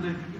Mande.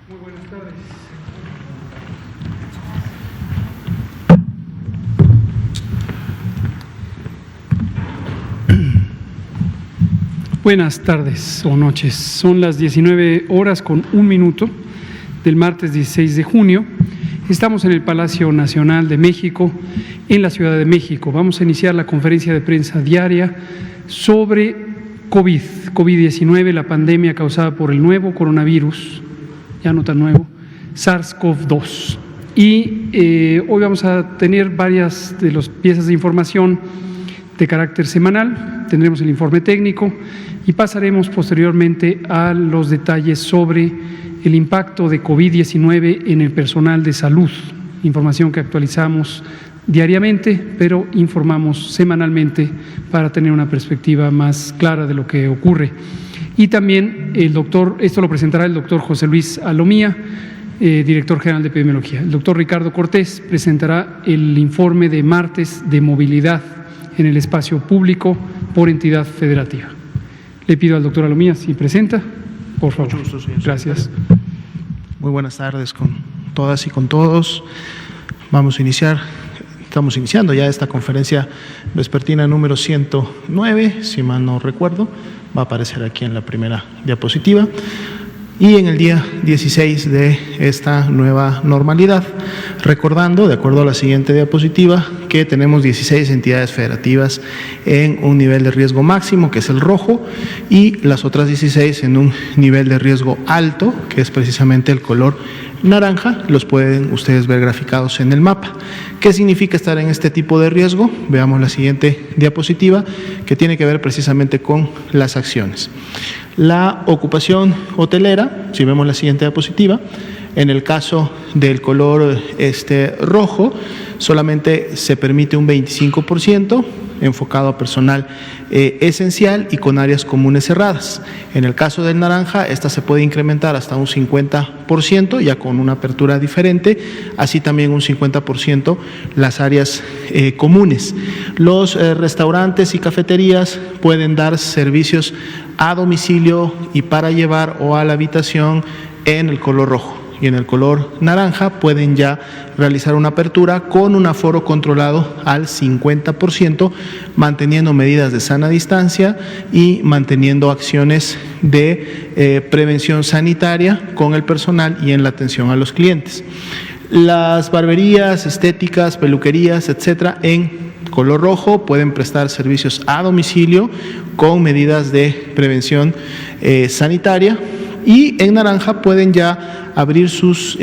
Muy buenas tardes. Buenas tardes o noches. Son las 19 horas con 1 minuto del martes 16 de junio. Estamos en el Palacio Nacional de México, en la Ciudad de México. Vamos a iniciar la conferencia de prensa diaria sobre COVID-19, la pandemia causada por el nuevo coronavirus, ya no tan nuevo, SARS-CoV-2. Y hoy vamos a tener varias de las piezas de información de carácter semanal. Tendremos el informe técnico y pasaremos posteriormente a los detalles sobre el impacto de COVID-19 en el personal de salud, información que actualizamos diariamente, pero informamos semanalmente para tener una perspectiva más clara de lo que ocurre. Y también esto lo presentará el doctor José Luis Alomía, director general de epidemiología. El doctor Ricardo Cortés presentará el informe de martes de movilidad en el espacio público por entidad federativa. Le pido al doctor Alomía si presenta, por favor. Mucho gusto, señor. Gracias. Muy buenas tardes con todas y con todos. Estamos iniciando ya esta conferencia vespertina número 109, si mal no recuerdo, va a aparecer aquí en la primera diapositiva. Y en el día 16 de esta nueva normalidad, recordando, de acuerdo a la siguiente diapositiva, que tenemos 16 entidades federativas en un nivel de riesgo máximo, que es el rojo, y las otras 16 en un nivel de riesgo alto, que es precisamente el color naranja. Los pueden ustedes ver graficados en el mapa. ¿Qué significa estar en este tipo de riesgo? Veamos la siguiente diapositiva, que tiene que ver precisamente con las acciones. La ocupación hotelera, si vemos la siguiente diapositiva, en el caso del color rojo, solamente se permite un 25%, enfocado a personal esencial y con áreas comunes cerradas. En el caso del naranja, esta se puede incrementar hasta un 50%, ya con una apertura diferente, así también un 50% las áreas comunes. Los restaurantes y cafeterías pueden dar servicios a domicilio y para llevar o a la habitación en el color rojo. Y en el color naranja pueden ya realizar una apertura con un aforo controlado al 50%, manteniendo medidas de sana distancia y manteniendo acciones de prevención sanitaria con el personal y en la atención a los clientes. Las barberías, estéticas, peluquerías, etcétera, en color rojo pueden prestar servicios a domicilio con medidas de prevención sanitaria. Y en naranja pueden ya abrir sus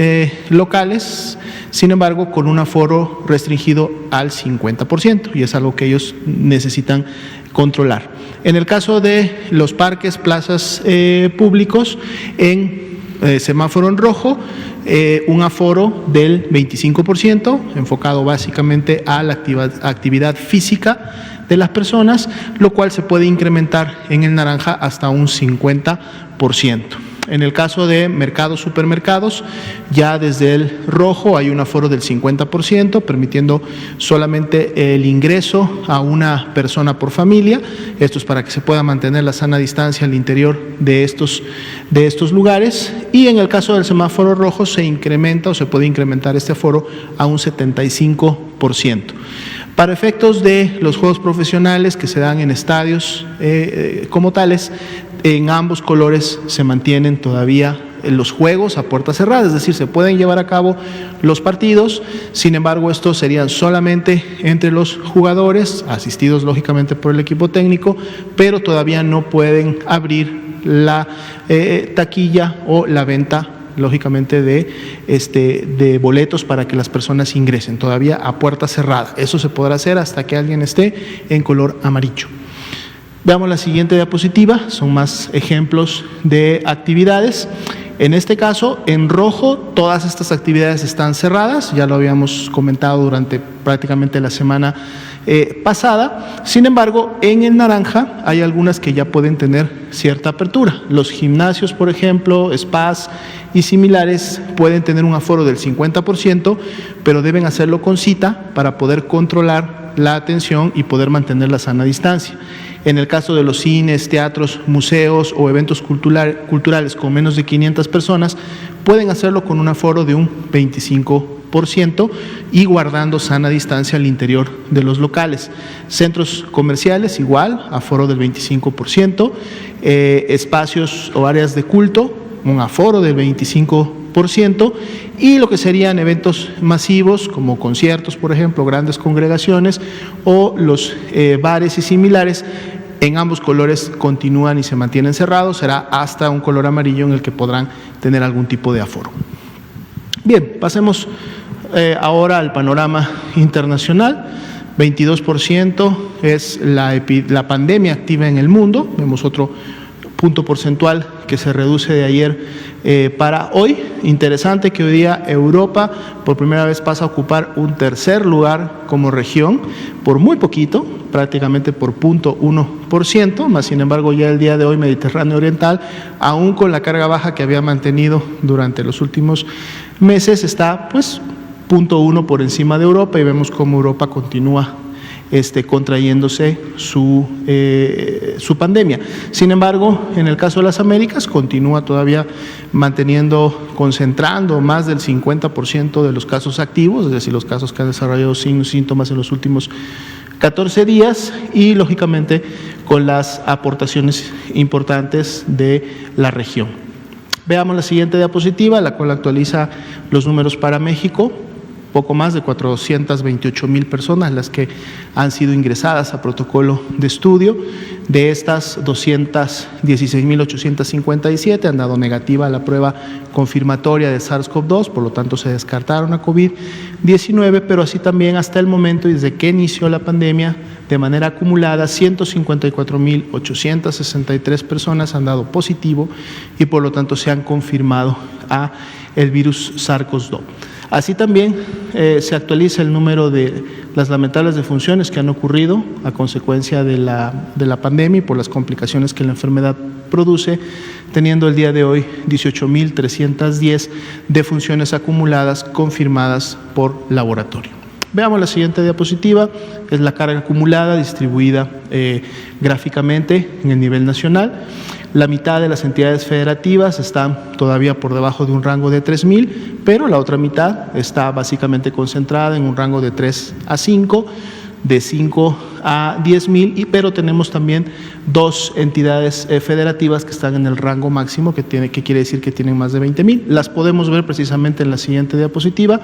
locales, sin embargo, con un aforo restringido al 50%, y es algo que ellos necesitan controlar. En el caso de los parques, plazas públicos, en semáforo en rojo, un aforo del 25%, enfocado básicamente a la actividad física de las personas, lo cual se puede incrementar en el naranja hasta un 50%. En el caso de mercados, supermercados, ya desde el rojo hay un aforo del 50%, permitiendo solamente el ingreso a una persona por familia. Esto es para que se pueda mantener la sana distancia al interior de estos lugares. Y en el caso del semáforo rojo se incrementa o se puede incrementar este aforo a un 75%. Para efectos de los juegos profesionales que se dan en estadios como tales, en ambos colores se mantienen todavía los juegos a puertas cerradas, es decir, se pueden llevar a cabo los partidos, sin embargo estos serían solamente entre los jugadores, asistidos lógicamente por el equipo técnico, pero todavía no pueden abrir la taquilla o la venta lógicamente de boletos para que las personas ingresen, todavía a puerta cerrada. Eso se podrá hacer hasta que alguien esté en color amarillo. Veamos la siguiente diapositiva, son más ejemplos de actividades. En este caso, en rojo, todas estas actividades están cerradas, ya lo habíamos comentado durante prácticamente la semana pasada. Sin embargo, en el naranja hay algunas que ya pueden tener cierta apertura. Los gimnasios, por ejemplo, spas y similares pueden tener un aforo del 50%, pero deben hacerlo con cita para poder controlar la atención y poder mantener la sana distancia. En el caso de los cines, teatros, museos o eventos culturales con menos de 500 personas, pueden hacerlo con un aforo de un 25% y guardando sana distancia al interior de los locales. Centros comerciales igual, aforo del 25%, espacios o áreas de culto, un aforo del 25%, y lo que serían eventos masivos como conciertos, por ejemplo, grandes congregaciones o los bares y similares, en ambos colores continúan y se mantienen cerrados, será hasta un color amarillo en el que podrán tener algún tipo de aforo. Bien, pasemos ahora al panorama internacional. 22% es la pandemia activa en el mundo, vemos otro punto porcentual que se reduce de ayer para hoy. Interesante que hoy día Europa por primera vez pasa a ocupar un tercer lugar como región, por muy poquito, prácticamente por 0.1%, más sin embargo ya el día de hoy Mediterráneo Oriental, aún con la carga baja que había mantenido durante los últimos meses, está pues 0.1 por encima de Europa, y vemos cómo Europa continúa contrayéndose su pandemia. Sin embargo, en el caso de las Américas, continúa todavía concentrando más del 50% de los casos activos, es decir, los casos que han desarrollado síntomas en los últimos 14 días, y lógicamente con las aportaciones importantes de la región. Veamos la siguiente diapositiva, la cual actualiza los números para México. Poco más de 428,000 personas las que han sido ingresadas a protocolo de estudio. De estas, 216,857 han dado negativa a la prueba confirmatoria de SARS-CoV-2, por lo tanto se descartaron a COVID-19, pero así también hasta el momento, desde que inició la pandemia, de manera acumulada, 154,863 personas han dado positivo y por lo tanto se han confirmado a el virus SARS-CoV-2. Así también se actualiza el número de las lamentables defunciones que han ocurrido a consecuencia de la pandemia y por las complicaciones que la enfermedad produce, teniendo el día de hoy 18,310 defunciones acumuladas confirmadas por laboratorio. Veamos la siguiente diapositiva, es la carga acumulada distribuida gráficamente en el nivel nacional. La mitad de las entidades federativas están todavía por debajo de un rango de 3,000, pero la otra mitad está básicamente concentrada en un rango de 3 a 5, de 5 a 10,000, pero tenemos también dos entidades federativas que están en el rango máximo, que quiere decir que tienen más de 20,000. Las podemos ver precisamente en la siguiente diapositiva,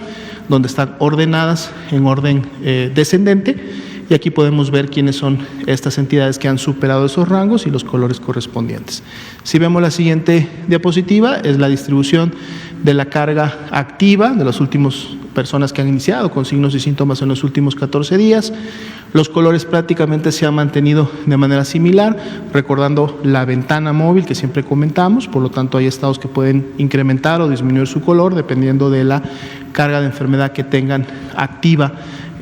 donde están ordenadas en orden descendente. Y aquí podemos ver quiénes son estas entidades que han superado esos rangos y los colores correspondientes. Si vemos la siguiente diapositiva, es la distribución de la carga activa de las últimas personas que han iniciado con signos y síntomas en los últimos 14 días. Los colores prácticamente se han mantenido de manera similar, recordando la ventana móvil que siempre comentamos, por lo tanto hay estados que pueden incrementar o disminuir su color dependiendo de la carga de enfermedad que tengan activa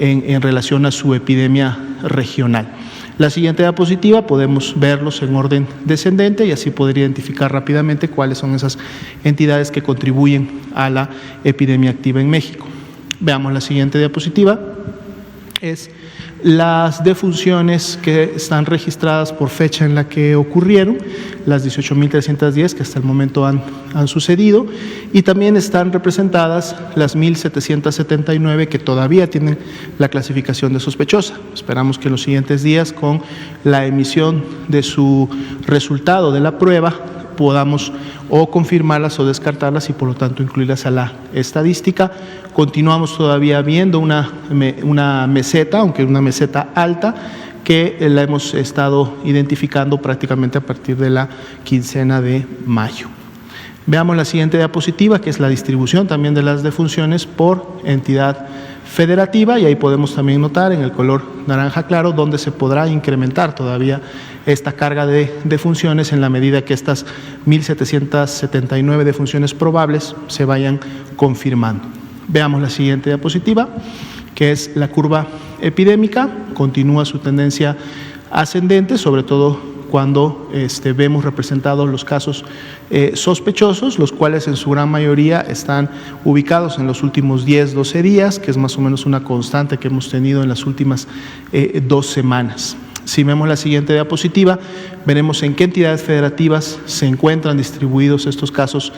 en relación a su epidemia regional. La siguiente diapositiva podemos verlos en orden descendente y así poder identificar rápidamente cuáles son esas entidades que contribuyen a la epidemia activa en México. Veamos la siguiente diapositiva. Es las defunciones que están registradas por fecha en la que ocurrieron, las 18,310 que hasta el momento han sucedido, y también están representadas las 1,779 que todavía tienen la clasificación de sospechosa. Esperamos que en los siguientes días, con la emisión de su resultado de la prueba, podamos o confirmarlas o descartarlas y por lo tanto incluirlas a la estadística. Continuamos todavía viendo una meseta, aunque una meseta alta, que la hemos estado identificando prácticamente a partir de la quincena de mayo. Veamos la siguiente diapositiva, que es la distribución también de las defunciones por entidad federativa, y ahí podemos también notar en el color naranja claro donde se podrá incrementar todavía esta carga de defunciones en la medida que estas 1.779 defunciones probables se vayan confirmando. Veamos la siguiente diapositiva, que es la curva epidémica. Continúa su tendencia ascendente, sobre todo cuando vemos representados los casos sospechosos, los cuales en su gran mayoría están ubicados en los últimos 10-12 días, que es más o menos una constante que hemos tenido en las últimas 2 semanas. Si vemos la siguiente diapositiva, veremos en qué entidades federativas se encuentran distribuidos estos casos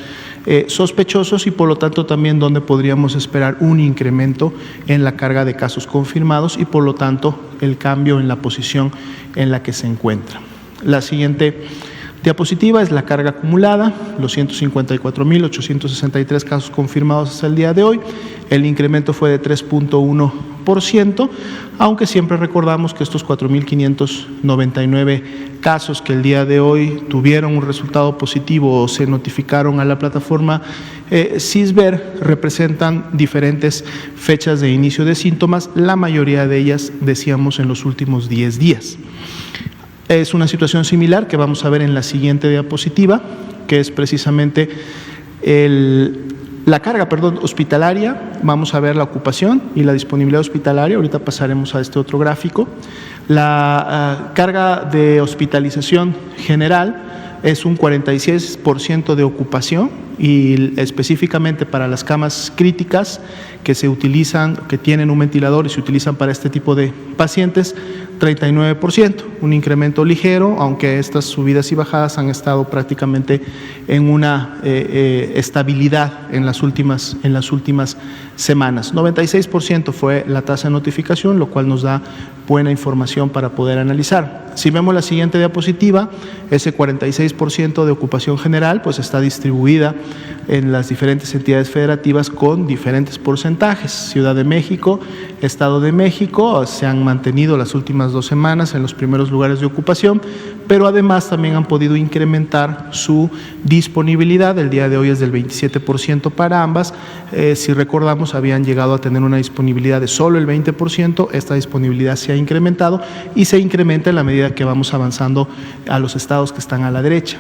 sospechosos y por lo tanto también donde podríamos esperar un incremento en la carga de casos confirmados y por lo tanto el cambio en la posición en la que se encuentra. La siguiente diapositiva es la carga acumulada, los 154.863 casos confirmados hasta el día de hoy. El incremento fue de 3.1%, aunque siempre recordamos que estos 4.599 casos que el día de hoy tuvieron un resultado positivo o se notificaron a la plataforma CISBER representan diferentes fechas de inicio de síntomas, la mayoría de ellas, decíamos, en los últimos 10 días. Es una situación similar que vamos a ver en la siguiente diapositiva, que es precisamente la carga hospitalaria. Vamos a ver la ocupación y la disponibilidad hospitalaria. Ahorita pasaremos a este otro gráfico. La carga de hospitalización general es un 46% de ocupación y específicamente para las camas críticas que se utilizan, que tienen un ventilador y se utilizan para este tipo de pacientes, 39%, un incremento ligero, aunque estas subidas y bajadas han estado prácticamente en una estabilidad en las últimas semanas. 96% fue la tasa de notificación, lo cual nos da buena información para poder analizar. Si vemos la siguiente diapositiva, ese 46% de ocupación general pues está distribuida en las diferentes entidades federativas con diferentes porcentajes. Ciudad de México, Estado de México se han mantenido las últimas 2 semanas en los primeros lugares de ocupación, pero además también han podido incrementar su disponibilidad. El día de hoy es del 27% para ambas. Si recordamos, habían llegado a tener una disponibilidad de solo el 20%, esta disponibilidad se ha incrementado y se incrementa en la medida que vamos avanzando a los estados que están a la derecha.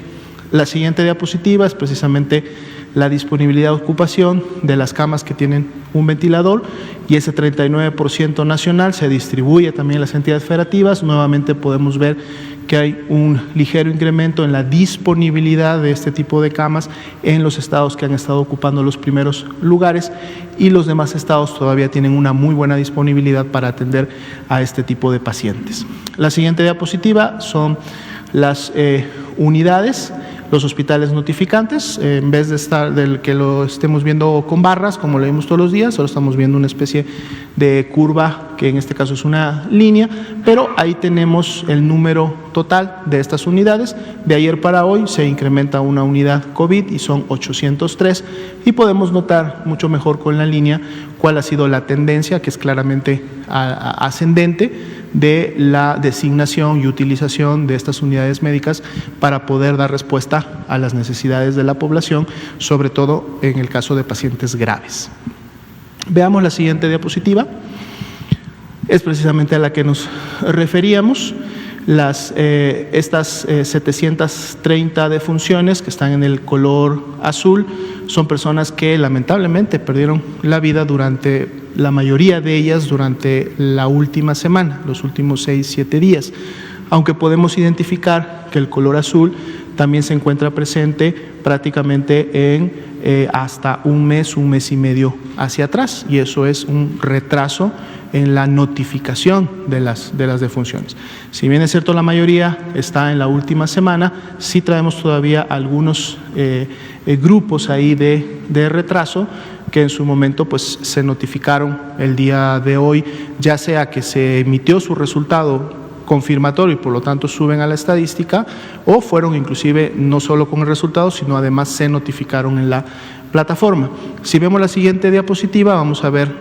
La siguiente diapositiva es precisamente la disponibilidad de ocupación de las camas que tienen un ventilador y ese 39% nacional se distribuye también en las entidades federativas. Nuevamente podemos ver que hay un ligero incremento en la disponibilidad de este tipo de camas en los estados que han estado ocupando los primeros lugares y los demás estados todavía tienen una muy buena disponibilidad para atender a este tipo de pacientes. La siguiente diapositiva son las unidades, los hospitales notificantes. En vez de estar que lo estemos viendo con barras como lo vemos todos los días, solo estamos viendo una especie de curva que en este caso es una línea, pero ahí tenemos el número total de estas unidades. De ayer para hoy se incrementa una unidad COVID y son 803 y podemos notar mucho mejor con la línea cuál ha sido la tendencia, que es claramente ascendente, de la designación y utilización de estas unidades médicas para poder dar respuesta a las necesidades de la población, sobre todo en el caso de pacientes graves. Veamos la siguiente diapositiva. Es precisamente a la que nos referíamos. Estas 730 defunciones que están en el color azul son personas que lamentablemente perdieron la vida la mayoría de ellas durante la última semana, los últimos 6-7 días, aunque podemos identificar que el color azul también se encuentra presente prácticamente en hasta un mes y medio hacia atrás, y eso es un retraso en la notificación de las defunciones. Si bien es cierto la mayoría está en la última semana, sí traemos todavía algunos grupos ahí de retraso que en su momento pues se notificaron el día de hoy, ya sea que se emitió su resultado confirmatorio y por lo tanto suben a la estadística, o fueron inclusive no solo con el resultado, sino además se notificaron en la plataforma. Si vemos la siguiente diapositiva, vamos a ver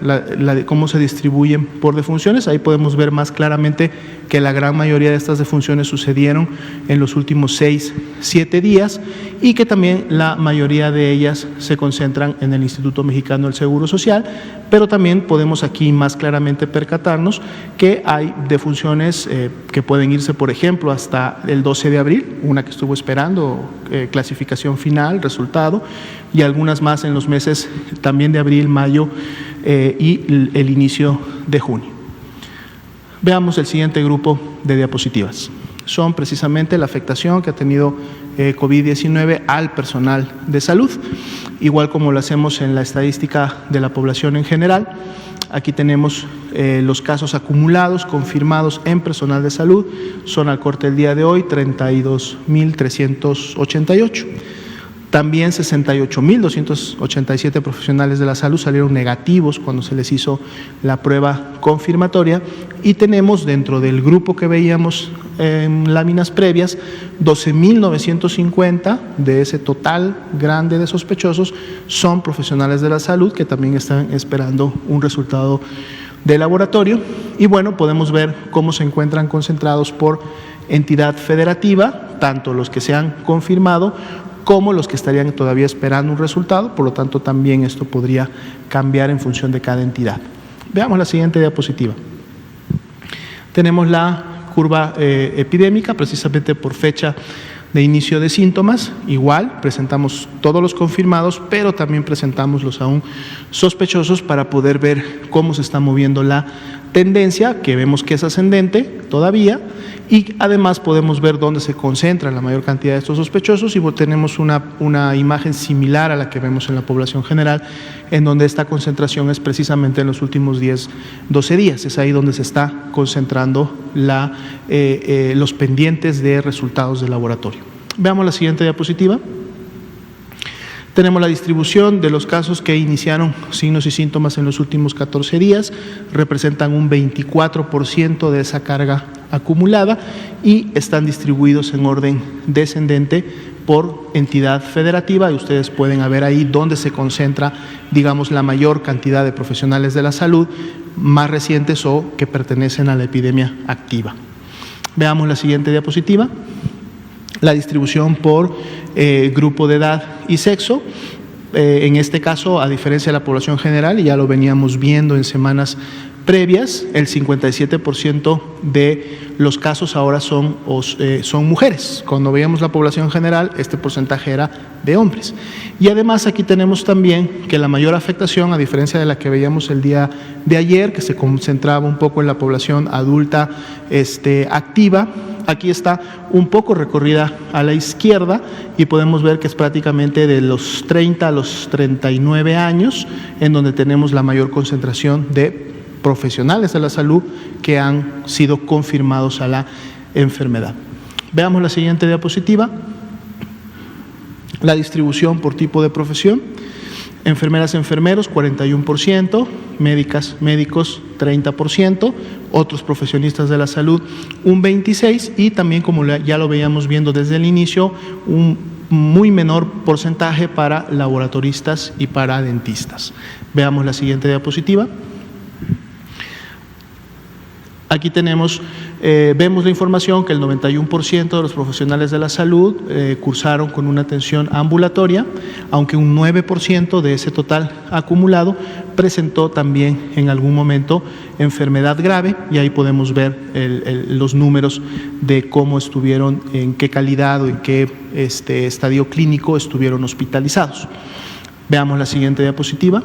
cómo se distribuyen por defunciones. Ahí podemos ver más claramente que la gran mayoría de estas defunciones sucedieron en los últimos 6-7 días y que también la mayoría de ellas se concentran en el Instituto Mexicano del Seguro Social, pero también podemos aquí más claramente percatarnos que hay defunciones que pueden irse, por ejemplo, hasta el 12 de abril, una que estuvo esperando clasificación final, resultado, y algunas más en los meses también de abril, mayo y el inicio de junio. Veamos el siguiente grupo de diapositivas. Son precisamente la afectación que ha tenido COVID-19 al personal de salud, igual como lo hacemos en la estadística de la población en general. Aquí tenemos los casos acumulados, confirmados en personal de salud, son al corte del día de hoy 32.388. También 68.287 profesionales de la salud salieron negativos cuando se les hizo la prueba confirmatoria, y tenemos dentro del grupo que veíamos en láminas previas 12.950 de ese total grande de sospechosos son profesionales de la salud que también están esperando un resultado de laboratorio. Y bueno, podemos ver cómo se encuentran concentrados por entidad federativa, tanto los que se han confirmado como los que estarían todavía esperando un resultado. Por lo tanto, también esto podría cambiar en función de cada entidad. Veamos la siguiente diapositiva. Tenemos la curva epidémica, precisamente por fecha de inicio de síntomas. Igual, presentamos todos los confirmados, pero también presentamos los aún sospechosos para poder ver cómo se está moviendo la tendencia, que vemos que es ascendente todavía, y además podemos ver dónde se concentra la mayor cantidad de estos sospechosos, y tenemos una imagen similar a la que vemos en la población general, en donde esta concentración es precisamente en los últimos 10-12 días. Es ahí donde se está concentrando los pendientes de resultados de laboratorio. Veamos la siguiente diapositiva. Tenemos la distribución de los casos que iniciaron signos y síntomas en los últimos 14 días, representan un 24% de esa carga acumulada y están distribuidos en orden descendente por entidad federativa, y ustedes pueden ver ahí dónde se concentra, digamos, la mayor cantidad de profesionales de la salud más recientes o que pertenecen a la epidemia activa. Veamos la siguiente diapositiva. La distribución por grupo de edad y sexo. En este caso, a diferencia de la población general, y ya lo veníamos viendo en semanas previas, el 57% de los casos ahora son mujeres. Cuando veíamos la población general, este porcentaje era de hombres. Y además aquí tenemos también que la mayor afectación, a diferencia de la que veíamos el día de ayer, que se concentraba un poco en la población adulta activa, aquí está un poco recorrida a la izquierda, y podemos ver que es prácticamente de los 30 a los 39 años, en donde tenemos la mayor concentración de profesionales de la salud que han sido confirmados a la enfermedad. Veamos la siguiente diapositiva. La distribución por tipo de profesión. Enfermeras, enfermeros, 41%, médicas, médicos, 30%, otros profesionistas de la salud, un 26%, y también, como ya lo veíamos viendo desde el inicio, un muy menor porcentaje para laboratoristas y para dentistas. Veamos la siguiente diapositiva. Aquí vemos la información que el 91% de los profesionales de la salud cursaron con una atención ambulatoria, aunque un 9% de ese total acumulado presentó también en algún momento enfermedad grave, y ahí podemos ver los números de cómo estuvieron, en qué calidad o en qué estadio clínico estuvieron hospitalizados. Veamos la siguiente diapositiva.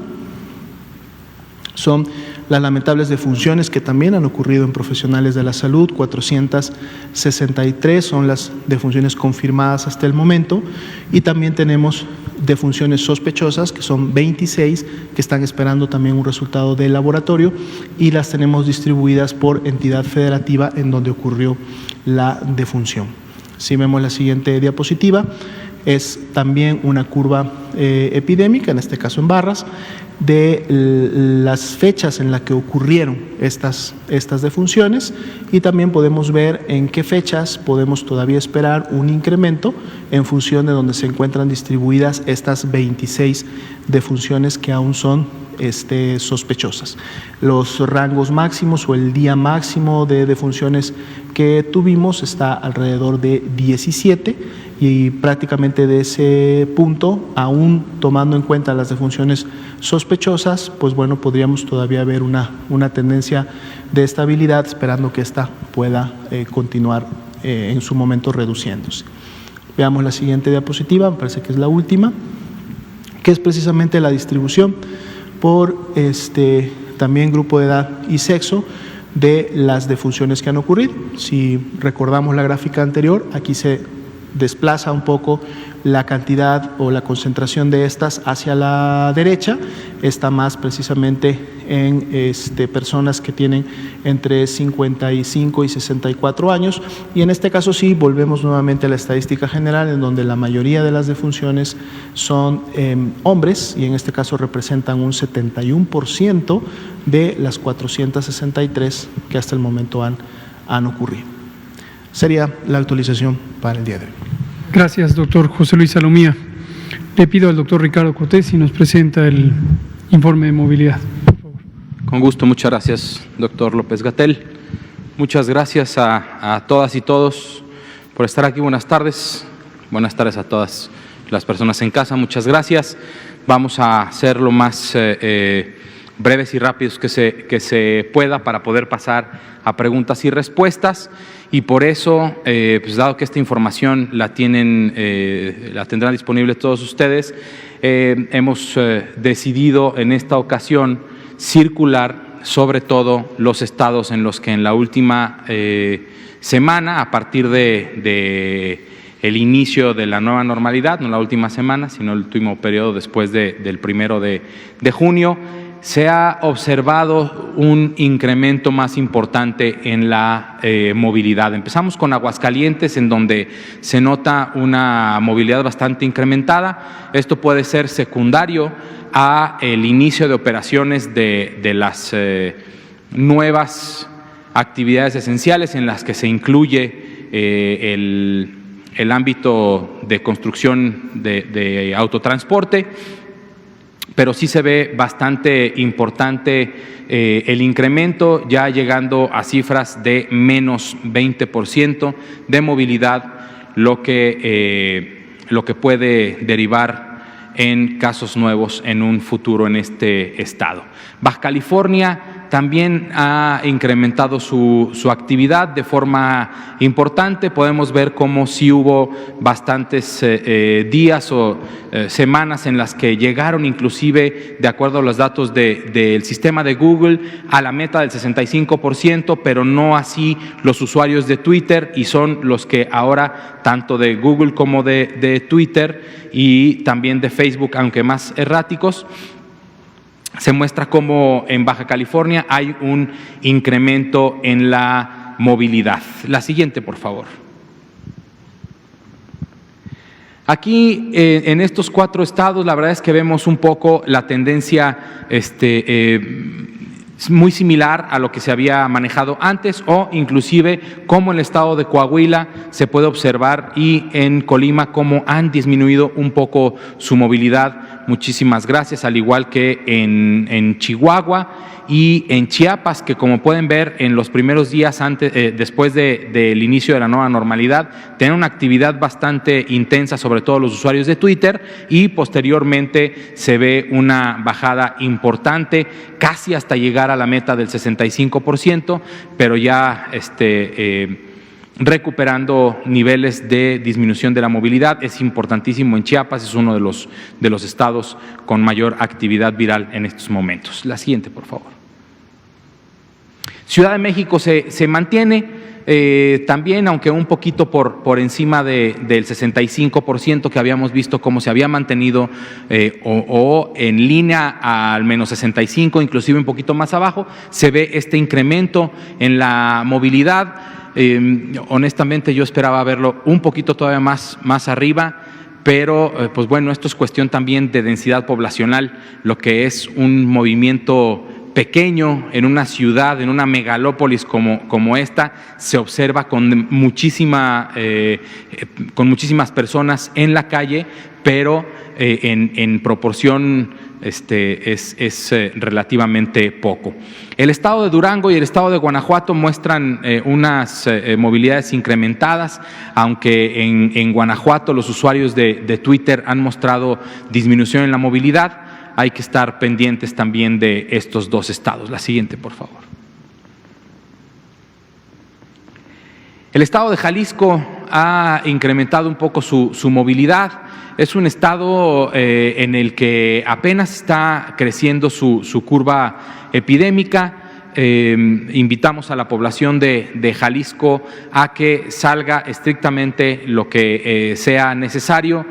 Son las lamentables defunciones que también han ocurrido en profesionales de la salud. 463 son las defunciones confirmadas hasta el momento, y también tenemos defunciones sospechosas, que son 26, que están esperando también un resultado de laboratorio, y las tenemos distribuidas por entidad federativa en donde ocurrió la defunción. Si vemos la siguiente diapositiva, es también una curva epidémica, en este caso en barras, de las fechas en las que ocurrieron estas defunciones, y también podemos ver en qué fechas podemos todavía esperar un incremento en función de donde se encuentran distribuidas estas 26 defunciones que aún son sospechosas. Los rangos máximos o el día máximo de defunciones que tuvimos está alrededor de 17, y prácticamente de ese punto, aún tomando en cuenta las defunciones sospechosas, pues bueno, podríamos todavía ver una tendencia de estabilidad, esperando que esta pueda continuar en su momento reduciéndose. Veamos la siguiente diapositiva, me parece que es la última, que es precisamente la distribución por también grupo de edad y sexo de las defunciones que han ocurrido. Si recordamos la gráfica anterior, aquí se desplaza un poco la cantidad o la concentración de estas hacia la derecha, está más precisamente en personas que tienen entre 55 y 64 años, y en este caso sí volvemos nuevamente a la estadística general, en donde la mayoría de las defunciones son hombres, y en este caso representan un 71% de las 463 que hasta el momento han ocurrido. Sería la actualización para el día de hoy. Gracias, doctor José Luis Salomía. Le pido al doctor Ricardo Cortés si nos presenta el informe de movilidad, por favor. Con gusto, muchas gracias, doctor López-Gatell. Muchas gracias a todas y todos por estar aquí. Buenas tardes a todas las personas en casa. Muchas gracias. Vamos a ser lo más breves y rápidos que se pueda para poder pasar a preguntas y respuestas, y por eso, pues dado que esta información la tendrán disponible todos ustedes, hemos decidido en esta ocasión circular sobre todo los estados en los que en la última semana, a partir de el inicio de la nueva normalidad, no la última semana, sino el último periodo después del 1 de junio, se ha observado un incremento más importante en la movilidad. Empezamos con Aguascalientes, en donde se nota una movilidad bastante incrementada. Esto puede ser secundario a el inicio de operaciones de las nuevas actividades esenciales, en las que se incluye el ámbito de construcción de autotransporte, pero sí se ve bastante importante el incremento, ya llegando a cifras de menos 20% de movilidad, lo que puede derivar en casos nuevos en un futuro en este estado. Baja California también ha incrementado su actividad de forma importante. Podemos ver cómo sí hubo bastantes días o semanas en las que llegaron, inclusive de acuerdo a los datos del sistema de Google, a la meta del 65%, pero no así los usuarios de Twitter, y son los que ahora, tanto de Google como de Twitter y también de Facebook, aunque más erráticos, se muestra cómo en Baja California hay un incremento en la movilidad. La siguiente, por favor. Aquí, en estos 4 estados, la verdad es que vemos un poco la tendencia muy similar a lo que se había manejado antes, o inclusive como en el estado de Coahuila se puede observar, y en Colima cómo han disminuido un poco su movilidad. Muchísimas gracias, al igual que en Chihuahua y en Chiapas, que como pueden ver en los primeros días después del inicio de la nueva normalidad, tienen una actividad bastante intensa, sobre todo los usuarios de Twitter, y posteriormente se ve una bajada importante, casi hasta llegar a la meta del 65%, pero ya recuperando niveles de disminución de la movilidad. Es importantísimo en Chiapas, es uno de los estados con mayor actividad viral en estos momentos. La siguiente, por favor. Ciudad de México se mantiene también, aunque un poquito por encima del 65% que habíamos visto cómo se había mantenido, o en línea al menos 65, inclusive un poquito más abajo, se ve este incremento en la movilidad. Honestamente yo esperaba verlo un poquito todavía más arriba, pero pues bueno, esto es cuestión también de densidad poblacional, lo que es un movimiento pequeño en una ciudad, en una megalópolis como esta, se observa con muchísimas personas en la calle, pero en proporción es relativamente poco. El estado de Durango y el estado de Guanajuato muestran unas movilidades incrementadas, aunque en Guanajuato los usuarios de Twitter han mostrado disminución en la movilidad. Hay que estar pendientes también de estos dos estados. La siguiente, por favor. El estado de Jalisco ha incrementado un poco su movilidad. Es un estado en el que apenas está creciendo su curva epidémica. Invitamos a la población de Jalisco a que salga estrictamente lo que sea necesario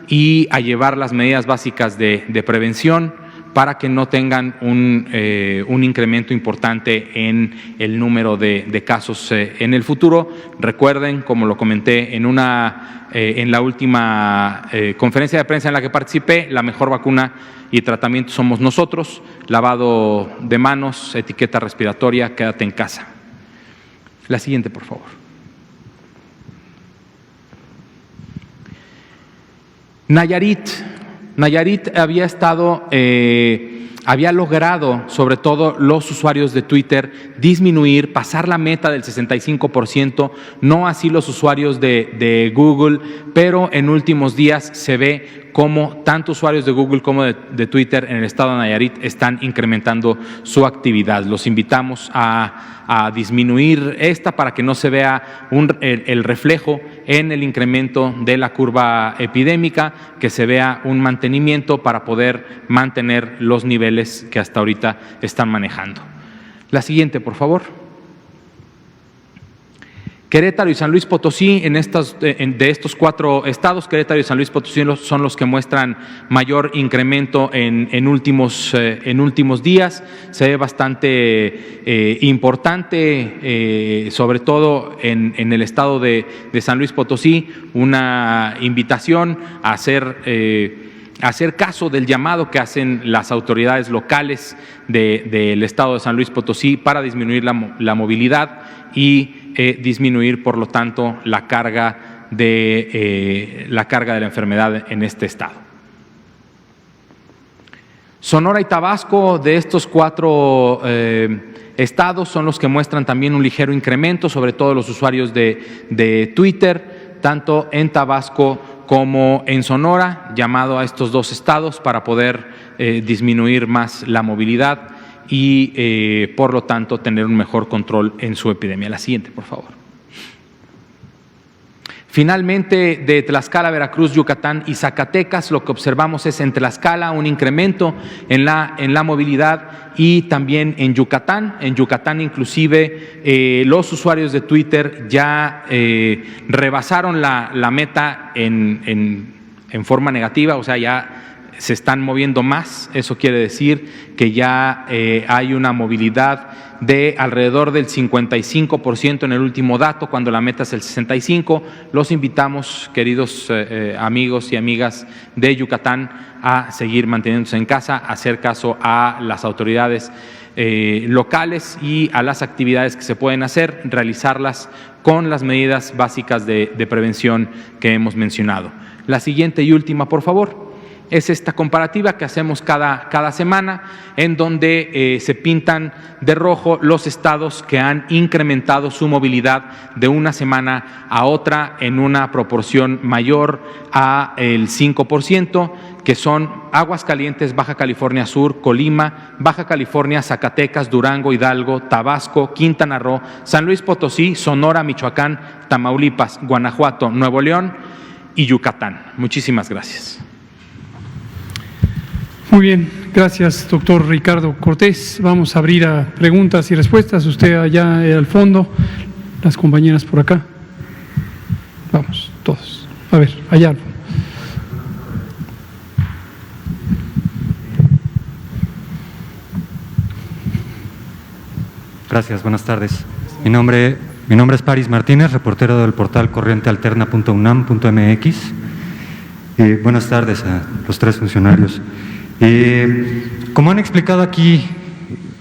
y a llevar las medidas básicas de prevención para que no tengan un incremento importante en el número de casos en el futuro. Recuerden, como lo comenté en la última conferencia de prensa en la que participé, la mejor vacuna y tratamiento somos nosotros. Lavado de manos, etiqueta respiratoria, quédate en casa. La siguiente, por favor. Nayarit había logrado, sobre todo los usuarios de Twitter, pasar la meta del 65%, no así los usuarios de Google, pero en últimos días se ve cómo tanto usuarios de Google como de Twitter en el estado de Nayarit están incrementando su actividad. Los invitamos a disminuir esta para que no se vea el reflejo en el incremento de la curva epidémica, que se vea un mantenimiento para poder mantener los niveles que hasta ahorita están manejando. La siguiente, por favor. Querétaro y San Luis Potosí, de estos 4 estados, Querétaro y San Luis Potosí son los que muestran mayor incremento en últimos días. Se ve bastante importante, sobre todo en el estado de San Luis Potosí, una invitación a hacer caso del llamado que hacen las autoridades locales del estado de San Luis Potosí para disminuir la movilidad y disminuir, por lo tanto, la carga de la enfermedad en este estado. Sonora y Tabasco, de estos 4 estados, son los que muestran también un ligero incremento, sobre todo los usuarios de Twitter, tanto en Tabasco como en Sonora, llamado a estos 2 estados para poder disminuir más la movilidad y por lo tanto tener un mejor control en su epidemia. La siguiente, por favor. Finalmente, de Tlaxcala, Veracruz, Yucatán y Zacatecas, lo que observamos es en Tlaxcala un incremento en la movilidad y también en Yucatán. En Yucatán inclusive los usuarios de Twitter ya rebasaron la meta en forma negativa, o sea, ya se están moviendo más. Eso quiere decir que ya hay una movilidad de alrededor del 55% en el último dato, cuando la meta es el 65%. Los invitamos, queridos amigos y amigas de Yucatán, a seguir manteniéndose en casa, a hacer caso a las autoridades locales y a las actividades que se pueden hacer, realizarlas con las medidas básicas de prevención que hemos mencionado. La siguiente y última, por favor. Es esta comparativa que hacemos cada semana, en donde se pintan de rojo los estados que han incrementado su movilidad de una semana a otra en una proporción mayor a el 5%, que son Aguascalientes, Baja California Sur, Colima, Baja California, Zacatecas, Durango, Hidalgo, Tabasco, Quintana Roo, San Luis Potosí, Sonora, Michoacán, Tamaulipas, Guanajuato, Nuevo León y Yucatán. Muchísimas gracias. Muy bien, gracias, doctor Ricardo Cortés. Vamos a abrir a preguntas y respuestas. Usted allá al fondo, las compañeras por acá. Vamos, todos. A ver, allá. Gracias, buenas tardes. Mi nombre es Paris Martínez, reportero del portal corrientealterna.unam.mx. Buenas tardes a los tres funcionarios. Como han explicado aquí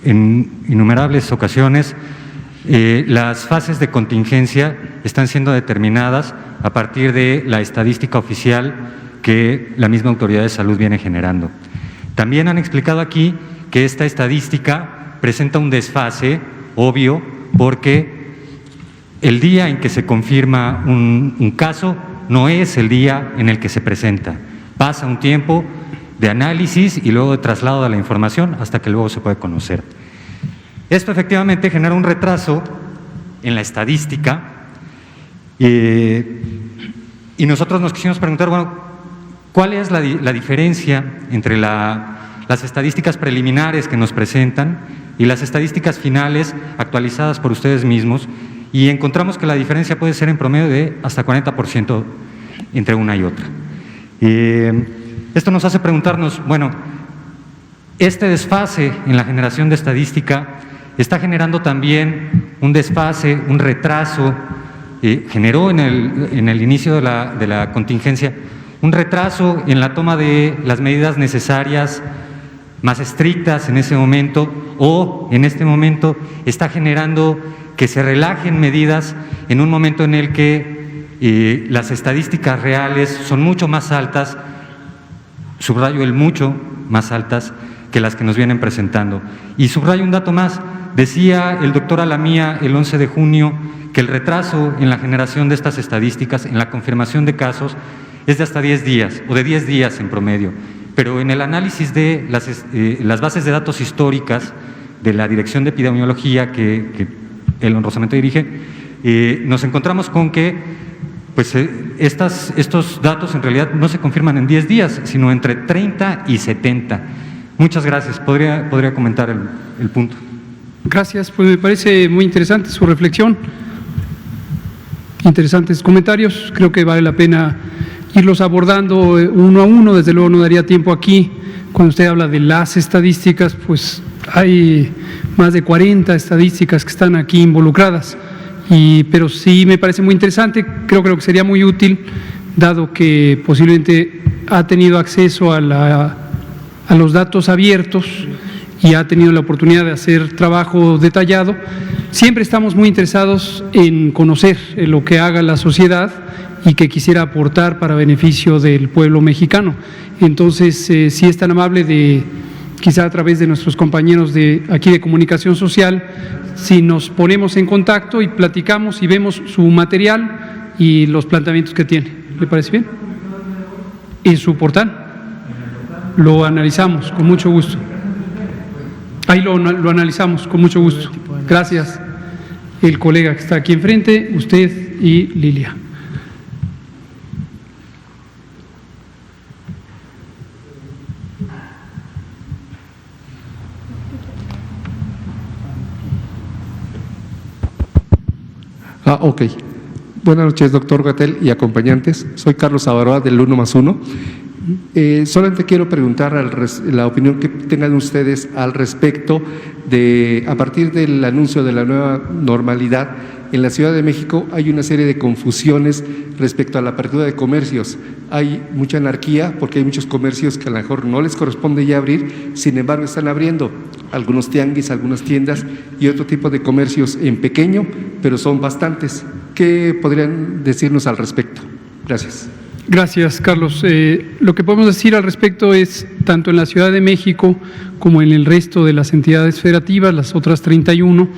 en innumerables ocasiones, las fases de contingencia están siendo determinadas a partir de la estadística oficial que la misma Autoridad de Salud viene generando. También han explicado aquí que esta estadística presenta un desfase obvio porque el día en que se confirma un caso no es el día en el que se presenta. Pasa un tiempo de análisis y luego de traslado de la información hasta que luego se puede conocer. Esto efectivamente genera un retraso en la estadística y nosotros nos quisimos preguntar, bueno, ¿cuál es la diferencia entre las estadísticas preliminares que nos presentan y las estadísticas finales actualizadas por ustedes mismos? Y encontramos que la diferencia puede ser en promedio de hasta 40% entre una y otra. Esto nos hace preguntarnos, bueno, este desfase en la generación de estadística está generando también un desfase, un retraso, generó en el inicio de la contingencia un retraso en la toma de las medidas necesarias más estrictas en ese momento, o en este momento está generando que se relajen medidas en un momento en el que las estadísticas reales son mucho más altas, subrayo el mucho más altas que las que nos vienen presentando. Y subrayo un dato más, decía el doctor Alamía el 11 de junio que el retraso en la generación de estas estadísticas, en la confirmación de casos, es de hasta 10 días o de 10 días en promedio. Pero en el análisis de las bases de datos históricas de la Dirección de Epidemiología que él honrosamente dirige, nos encontramos con que pues, estos datos en realidad no se confirman en 10 días, sino entre 30 y 70. Muchas gracias. ¿Podría comentar el punto? Gracias, pues me parece muy interesante su reflexión. Interesantes comentarios, creo que vale la pena irlos abordando uno a uno. Desde luego no daría tiempo aquí. Cuando usted habla de las estadísticas, pues hay más de 40 estadísticas que están aquí involucradas, pero sí me parece muy interesante. Creo que sería muy útil, dado que posiblemente ha tenido acceso a los datos abiertos y ha tenido la oportunidad de hacer trabajo detallado. Siempre estamos muy interesados en conocer lo que haga la sociedad y que quisiera aportar para beneficio del pueblo mexicano. Entonces, si es tan amable de, quizá a través de nuestros compañeros de aquí de Comunicación Social, si nos ponemos en contacto y platicamos y vemos su material y los planteamientos que tiene. ¿Le parece bien? En su portal. Lo analizamos con mucho gusto. Ahí lo analizamos con mucho gusto. Gracias. El colega que está aquí enfrente, usted y Lilia. Ok. Buenas noches, doctor Gatell y acompañantes. Soy Carlos Avaroa del 1+1. Solamente quiero preguntar la opinión que tengan ustedes al respecto de, a partir del anuncio de la nueva normalidad, en la Ciudad de México hay una serie de confusiones respecto a la apertura de comercios. Hay mucha anarquía porque hay muchos comercios que a lo mejor no les corresponde ya abrir, sin embargo están abriendo algunos tianguis, algunas tiendas y otro tipo de comercios en pequeño, pero son bastantes. ¿Qué podrían decirnos al respecto? Gracias. Gracias, Carlos. Lo que podemos decir al respecto es, tanto en la Ciudad de México como en el resto de las entidades federativas, las otras 31,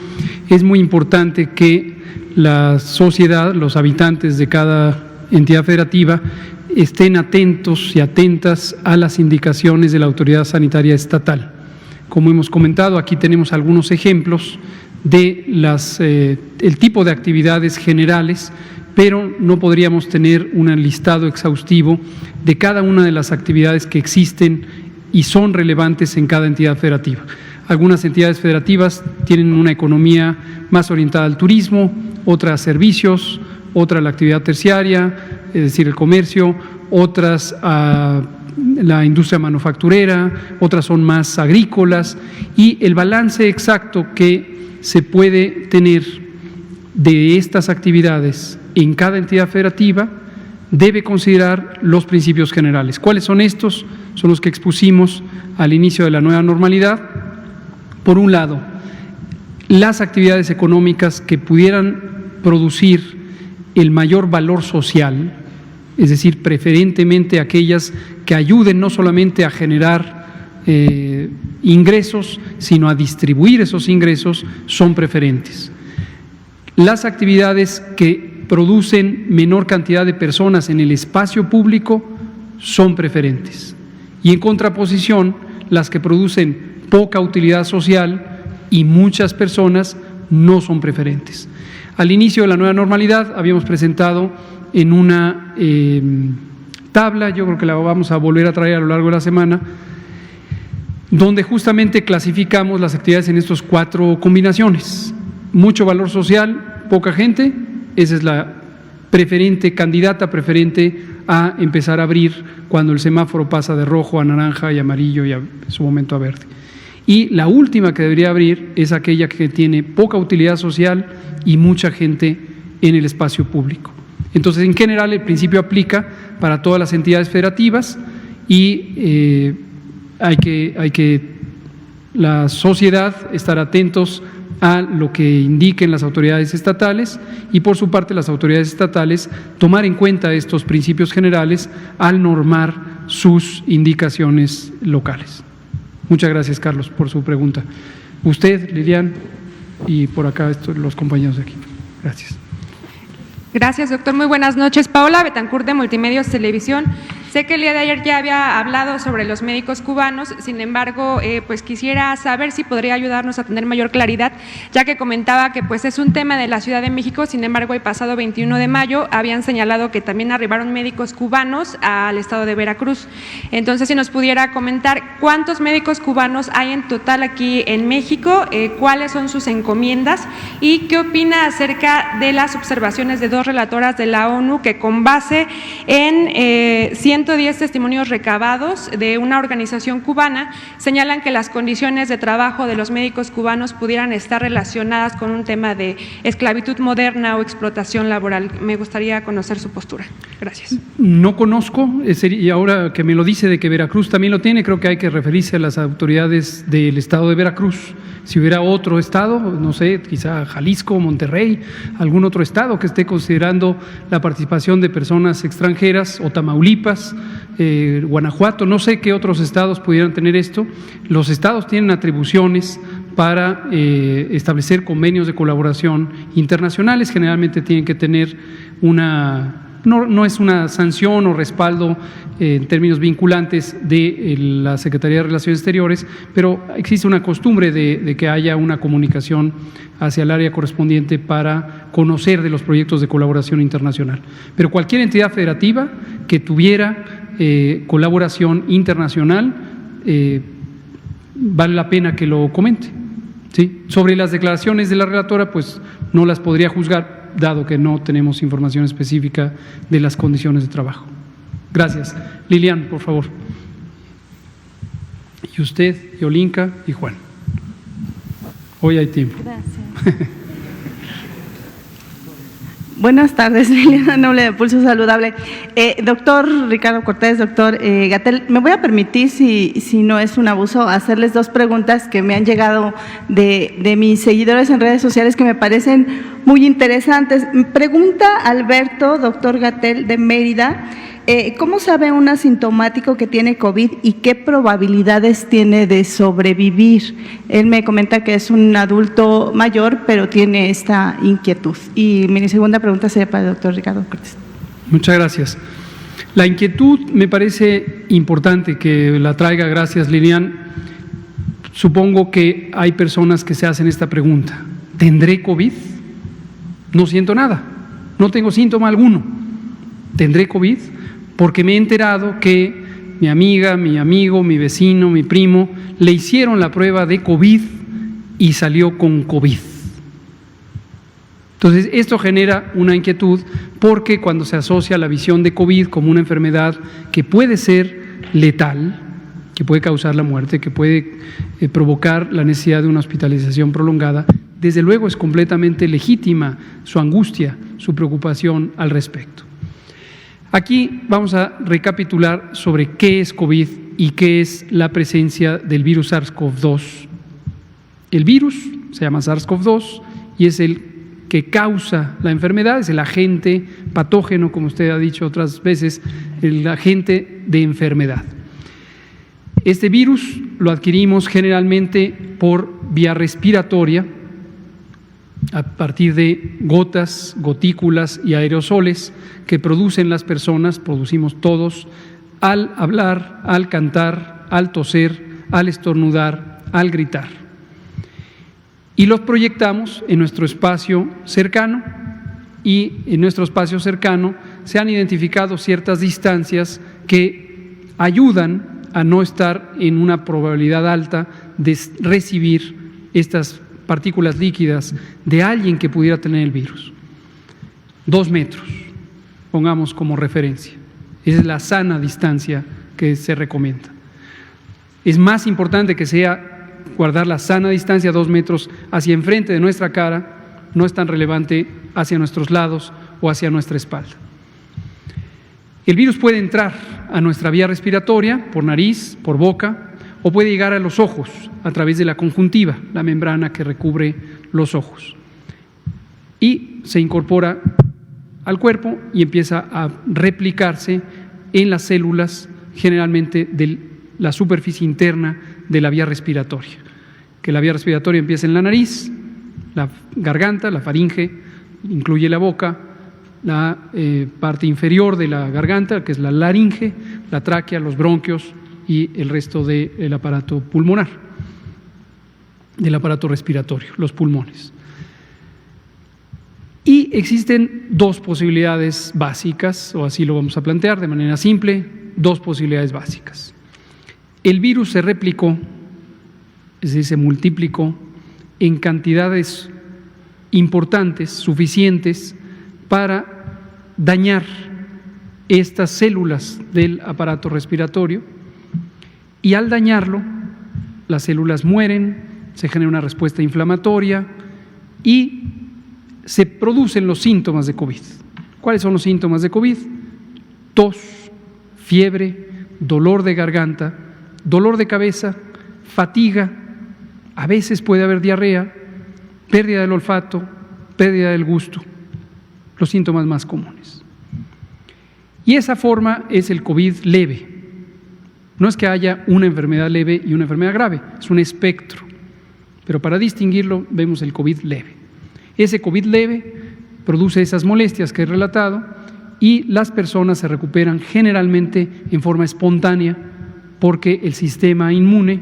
es muy importante que la sociedad, los habitantes de cada entidad federativa, estén atentos y atentas a las indicaciones de la Autoridad Sanitaria Estatal. Como hemos comentado, aquí tenemos algunos ejemplos de el tipo de actividades generales, pero no podríamos tener un listado exhaustivo de cada una de las actividades que existen y son relevantes en cada entidad federativa. Algunas entidades federativas tienen una economía más orientada al turismo, otras a servicios, otra a la actividad terciaria, es decir, el comercio, otras a la industria manufacturera, otras son más agrícolas, y el balance exacto que se puede tener de estas actividades en cada entidad federativa debe considerar los principios generales. ¿Cuáles son estos? Son los que expusimos al inicio de la nueva normalidad. Por un lado, las actividades económicas que pudieran producir el mayor valor social, es decir, preferentemente aquellas que ayuden no solamente a generar ingresos, sino a distribuir esos ingresos, son preferentes. Las actividades que producen menor cantidad de personas en el espacio público son preferentes. Y en contraposición, las que producen poca utilidad social y muchas personas no son preferentes. Al inicio de la nueva normalidad habíamos presentado en una tabla, yo creo que la vamos a volver a traer a lo largo de la semana, donde justamente clasificamos las actividades en estas 4 combinaciones. Mucho valor social, poca gente, esa es la preferente, candidata preferente a empezar a abrir cuando el semáforo pasa de rojo a naranja y amarillo y en su momento a verde. Y la última que debería abrir es aquella que tiene poca utilidad social y mucha gente en el espacio público. Entonces, en general, el principio aplica para todas las entidades federativas y hay que la sociedad estar atentos a lo que indiquen las autoridades estatales y, por su parte, las autoridades estatales tomar en cuenta estos principios generales al normar sus indicaciones locales. Muchas gracias, Carlos, por su pregunta. Usted, Lilian, y por acá los compañeros de aquí. Gracias. Gracias, doctor. Muy buenas noches. Paola Betancourt, de Multimedios Televisión. Sé que el día de ayer ya había hablado sobre los médicos cubanos, sin embargo, pues quisiera saber si podría ayudarnos a tener mayor claridad, ya que comentaba que pues es un tema de la Ciudad de México. Sin embargo, el pasado 21 de mayo habían señalado que también arribaron médicos cubanos al estado de Veracruz. Entonces, si nos pudiera comentar cuántos médicos cubanos hay en total aquí en México, cuáles son sus encomiendas y qué opina acerca de las observaciones de 2 relatoras de la ONU que, con base en 110 testimonios recabados de una organización cubana, señalan que las condiciones de trabajo de los médicos cubanos pudieran estar relacionadas con un tema de esclavitud moderna o explotación laboral. Me gustaría conocer su postura. Gracias. No conozco, y ahora que me lo dice de que Veracruz también lo tiene, creo que hay que referirse a las autoridades del estado de Veracruz. Si hubiera otro estado, no sé, quizá Jalisco, Monterrey, algún otro estado que esté considerando la participación de personas extranjeras, o Tamaulipas, Guanajuato, no sé qué otros estados pudieran tener esto. Los estados tienen atribuciones para establecer convenios de colaboración internacionales, generalmente tienen que tener no es una sanción o respaldo en términos vinculantes de la Secretaría de Relaciones Exteriores, pero existe una costumbre de que haya una comunicación hacia el área correspondiente para conocer de los proyectos de colaboración internacional. Pero cualquier entidad federativa que tuviera colaboración internacional, vale la pena que lo comente. ¿Sí? Sobre las declaraciones de la relatora, pues no las podría juzgar, dado que no tenemos información específica de las condiciones de trabajo. Gracias. Lilian, por favor. Y usted, Yolinka y Juan. Hoy hay tiempo. Gracias. Buenas tardes, Liliana Noble de Pulso Saludable. Doctor Ricardo Cortés, doctor Gatell, me voy a permitir, si no es un abuso, hacerles 2 preguntas que me han llegado de mis seguidores en redes sociales que me parecen muy interesantes. Pregunta Alberto, doctor Gatell, de Mérida, ¿cómo sabe un asintomático que tiene COVID y qué probabilidades tiene de sobrevivir? Él me comenta que es un adulto mayor, pero tiene esta inquietud. Y mi segunda pregunta sería para el doctor Ricardo Cortés. Muchas gracias. La inquietud me parece importante que la traiga. Gracias, Lilian. Supongo que hay personas que se hacen esta pregunta. ¿Tendré COVID? No siento nada, no tengo síntoma alguno. ¿Tendré COVID? Porque me he enterado que mi amiga, mi amigo, mi vecino, mi primo, le hicieron la prueba de COVID y salió con COVID. Entonces, esto genera una inquietud porque cuando se asocia la visión de COVID como una enfermedad que puede ser letal, que puede causar la muerte, que puede provocar la necesidad de una hospitalización prolongada, desde luego es completamente legítima su angustia, su preocupación al respecto. Aquí vamos a recapitular sobre qué es COVID y qué es la presencia del virus SARS-CoV-2. El virus se llama SARS-CoV-2 y es el que causa la enfermedad, es el agente patógeno, como usted ha dicho otras veces, el agente de enfermedad. Este virus lo adquirimos generalmente por vía respiratoria, a partir de gotas, gotículas y aerosoles que producen las personas, producimos todos, al hablar, al cantar, al toser, al estornudar, al gritar. Y los proyectamos en nuestro espacio cercano, y en nuestro espacio cercano se han identificado ciertas distancias que ayudan a no estar en una probabilidad alta de recibir estas partículas líquidas de alguien que pudiera tener el virus. 2 metros, pongamos como referencia. Esa es la sana distancia que se recomienda. Es más importante que sea guardar la sana distancia 2 metros hacia enfrente de nuestra cara, no es tan relevante hacia nuestros lados o hacia nuestra espalda. El virus puede entrar a nuestra vía respiratoria por nariz, por boca, o puede llegar a los ojos a través de la conjuntiva, la membrana que recubre los ojos. Y se incorpora al cuerpo y empieza a replicarse en las células, generalmente de la superficie interna de la vía respiratoria. Que la vía respiratoria empieza en la nariz, la garganta, la faringe, incluye la boca, la parte inferior de la garganta, que es la laringe, la tráquea, los bronquios y el resto del aparato pulmonar, del aparato respiratorio, los pulmones. Y existen 2 posibilidades básicas, o así lo vamos a plantear de manera simple, 2 posibilidades básicas. El virus se replicó, es decir, se multiplicó en cantidades importantes, suficientes, para dañar estas células del aparato respiratorio, y al dañarlo, las células mueren, se genera una respuesta inflamatoria y se producen los síntomas de COVID. ¿Cuáles son los síntomas de COVID? Tos, fiebre, dolor de garganta, dolor de cabeza, fatiga, a veces puede haber diarrea, pérdida del olfato, pérdida del gusto, los síntomas más comunes. Y esa forma es el COVID leve. No es que haya una enfermedad leve y una enfermedad grave, es un espectro. Pero para distinguirlo vemos el COVID leve. Ese COVID leve produce esas molestias que he relatado y las personas se recuperan generalmente en forma espontánea porque el sistema inmune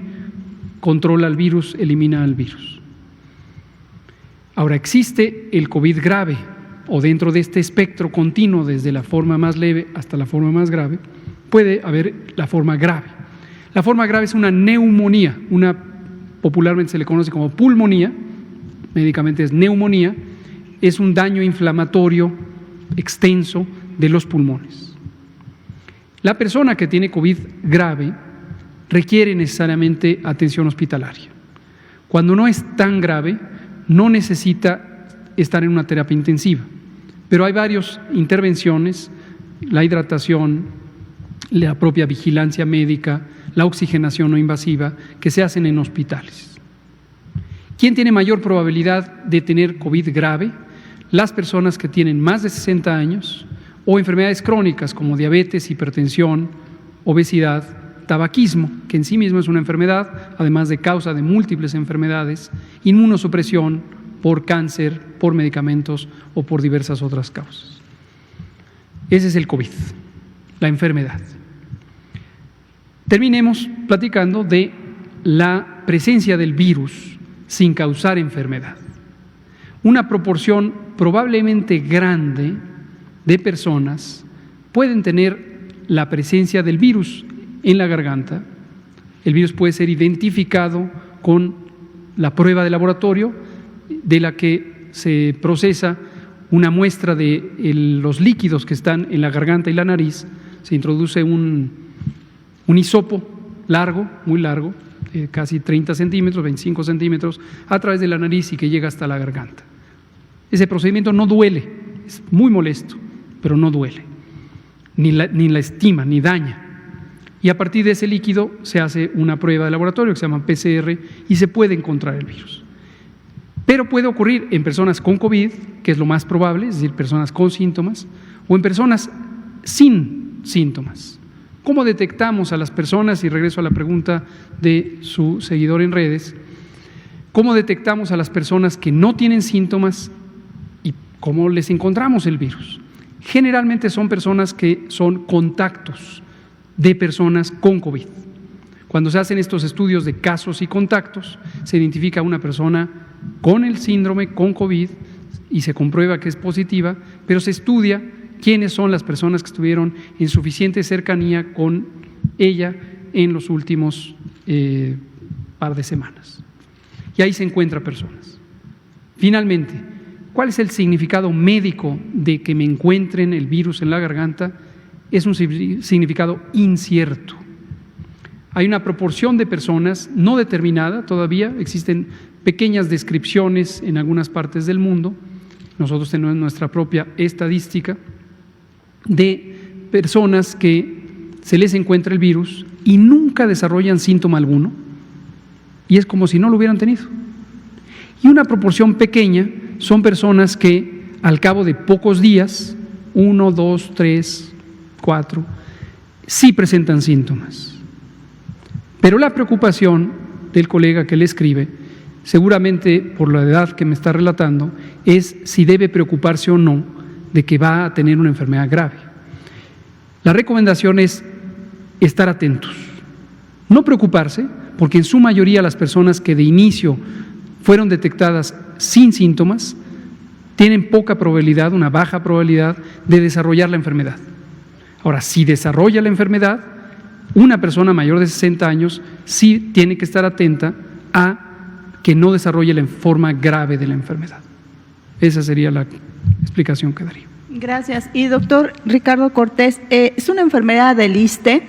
controla el virus, elimina el virus. Ahora, existe el COVID grave, o dentro de este espectro continuo, desde la forma más leve hasta la forma más grave, puede haber la forma grave. La forma grave es una neumonía, popularmente se le conoce como pulmonía, médicamente es neumonía, es un daño inflamatorio extenso de los pulmones. La persona que tiene COVID grave requiere necesariamente atención hospitalaria. Cuando no es tan grave, no necesita estar en una terapia intensiva, pero hay varias intervenciones, la hidratación, la propia vigilancia médica, la oxigenación no invasiva, que se hacen en hospitales. ¿Quién tiene mayor probabilidad de tener COVID grave? Las personas que tienen más de 60 años o enfermedades crónicas como diabetes, hipertensión, obesidad, tabaquismo, que en sí mismo es una enfermedad, además de causa de múltiples enfermedades, inmunosupresión por cáncer, por medicamentos o por diversas otras causas. Ese es el COVID, la enfermedad. Terminemos platicando de la presencia del virus sin causar enfermedad. Una proporción probablemente grande de personas pueden tener la presencia del virus en la garganta. El virus puede ser identificado con la prueba de laboratorio de la que se procesa una muestra de los líquidos que están en la garganta y la nariz. Se introduce un hisopo largo, muy largo, casi 30 centímetros, 25 centímetros, a través de la nariz y que llega hasta la garganta. Ese procedimiento no duele, es muy molesto, pero no duele. ni la estima, ni daña. Y a partir de ese líquido se hace una prueba de laboratorio que se llama PCR y se puede encontrar el virus. Pero puede ocurrir en personas con COVID, que es lo más probable, es decir, personas con síntomas, o en personas sin síntomas. ¿Cómo detectamos a las personas? Y regreso a la pregunta de su seguidor en redes. ¿Cómo detectamos a las personas que no tienen síntomas y cómo les encontramos el virus? Generalmente son personas que son contactos de personas con COVID. Cuando se hacen estos estudios de casos y contactos, se identifica una persona con el síndrome, con COVID, y se comprueba que es positiva, pero se estudia quiénes son las personas que estuvieron en suficiente cercanía con ella en los últimos par de semanas. Y ahí se encuentra personas. Finalmente, ¿cuál es el significado médico de que me encuentren el virus en la garganta? Es un significado incierto. Hay una proporción de personas no determinada todavía, existen pequeñas descripciones en algunas partes del mundo, nosotros tenemos nuestra propia estadística, de personas que se les encuentra el virus y nunca desarrollan síntoma alguno, y es como si no lo hubieran tenido. Y una proporción pequeña son personas que al cabo de pocos días, 1, 2, 3, 4, sí presentan síntomas. Pero la preocupación del colega que le escribe, seguramente por la edad que me está relatando, es si debe preocuparse o no de que va a tener una enfermedad grave. La recomendación es estar atentos, no preocuparse, porque en su mayoría las personas que de inicio fueron detectadas sin síntomas tienen poca probabilidad, una baja probabilidad de desarrollar la enfermedad. Ahora, si desarrolla la enfermedad, una persona mayor de 60 años sí tiene que estar atenta a que no desarrolle la forma grave de la enfermedad. Esa sería la explicación que daría. Gracias. Y doctor Ricardo Cortés, es una enfermedad del ISSSTE.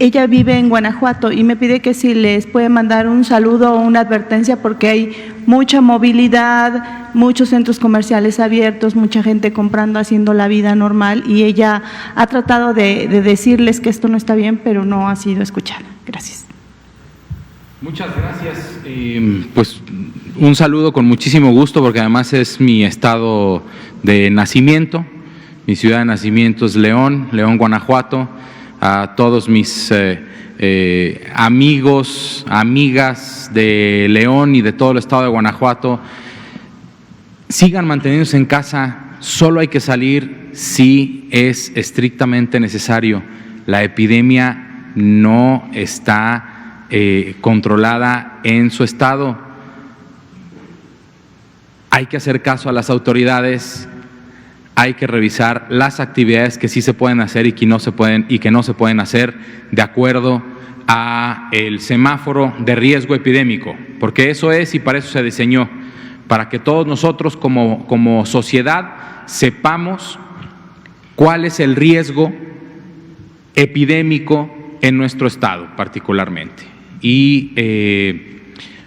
Ella vive en Guanajuato y me pide que si les puede mandar un saludo o una advertencia porque hay mucha movilidad, muchos centros comerciales abiertos, mucha gente comprando, haciendo la vida normal, y ella ha tratado de decirles que esto no está bien, pero no ha sido escuchada. Gracias. Muchas gracias. Pues un saludo con muchísimo gusto, porque además es mi estado de nacimiento, mi ciudad de nacimiento es León, Guanajuato. A todos mis amigos, amigas de León y de todo el estado de Guanajuato, sigan manteniéndose en casa, solo hay que salir si es estrictamente necesario. La epidemia no está controlada en su estado. Hay que hacer caso a las autoridades. Hay que revisar las actividades que sí se pueden hacer y que no se pueden hacer de acuerdo a el semáforo de riesgo epidémico, porque eso es y para eso se diseñó, para que todos nosotros como sociedad sepamos cuál es el riesgo epidémico en nuestro estado particularmente y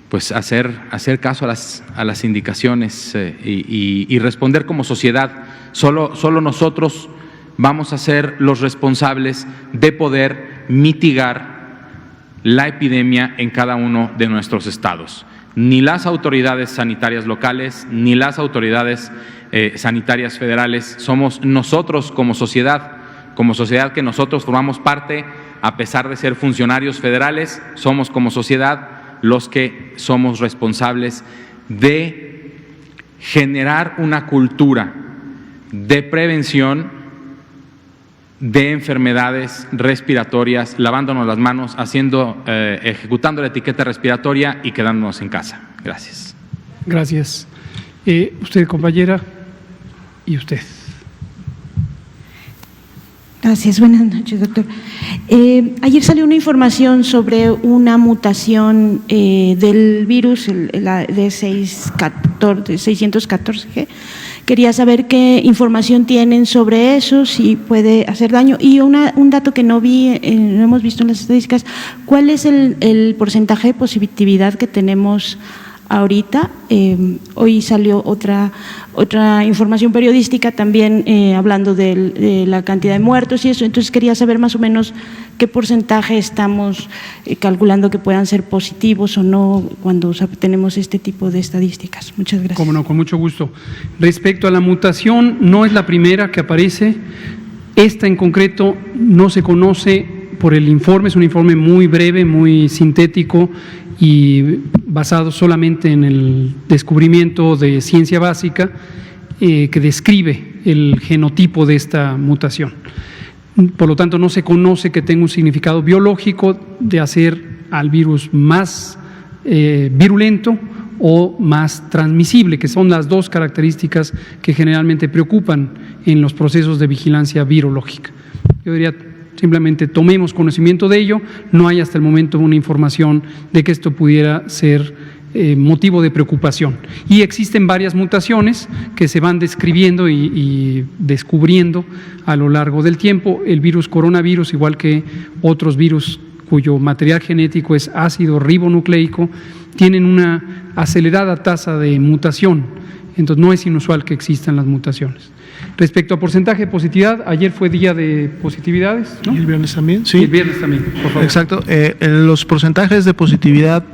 pues hacer caso a las indicaciones y responder como sociedad. Solo nosotros vamos a ser los responsables de poder mitigar la epidemia en cada uno de nuestros estados. Ni las autoridades sanitarias locales, ni las autoridades sanitarias federales. Somos nosotros como sociedad que nosotros formamos parte, a pesar de ser funcionarios federales, somos como sociedad los que somos responsables de generar una cultura de prevención de enfermedades respiratorias, lavándonos las manos, ejecutando la etiqueta respiratoria y quedándonos en casa. Gracias. Gracias. Usted, compañera, y usted. Gracias, buenas noches, doctor. Ayer salió una información sobre una mutación del virus, la de 614G. Quería saber qué información tienen sobre eso, si puede hacer daño. Y un dato que no hemos visto en las estadísticas, ¿cuál es el porcentaje de positividad que tenemos ahorita. Hoy salió otra información periodística también hablando de la cantidad de muertos y eso, entonces quería saber más o menos qué porcentaje estamos calculando que puedan ser positivos o no cuando tenemos este tipo de estadísticas. Muchas gracias. Cómo no, con mucho gusto. Respecto a la mutación, no es la primera que aparece. Esta en concreto no se conoce por el informe, es un informe muy breve, muy sintético y basado solamente en el descubrimiento de ciencia básica que describe el genotipo de esta mutación. Por lo tanto, no se conoce que tenga un significado biológico de hacer al virus más virulento o más transmisible, que son las dos características que generalmente preocupan en los procesos de vigilancia virológica. Yo diría, simplemente tomemos conocimiento de ello, no hay hasta el momento una información de que esto pudiera ser motivo de preocupación. Y existen varias mutaciones que se van describiendo y descubriendo a lo largo del tiempo. El virus coronavirus, igual que otros virus cuyo material genético es ácido ribonucleico, tienen una acelerada tasa de mutación, entonces no es inusual que existan las mutaciones. Respecto a porcentaje de positividad, ayer fue día de positividades, ¿no? ¿Y el viernes también? Sí. Y el viernes también, por favor. Exacto. Los porcentajes de positividad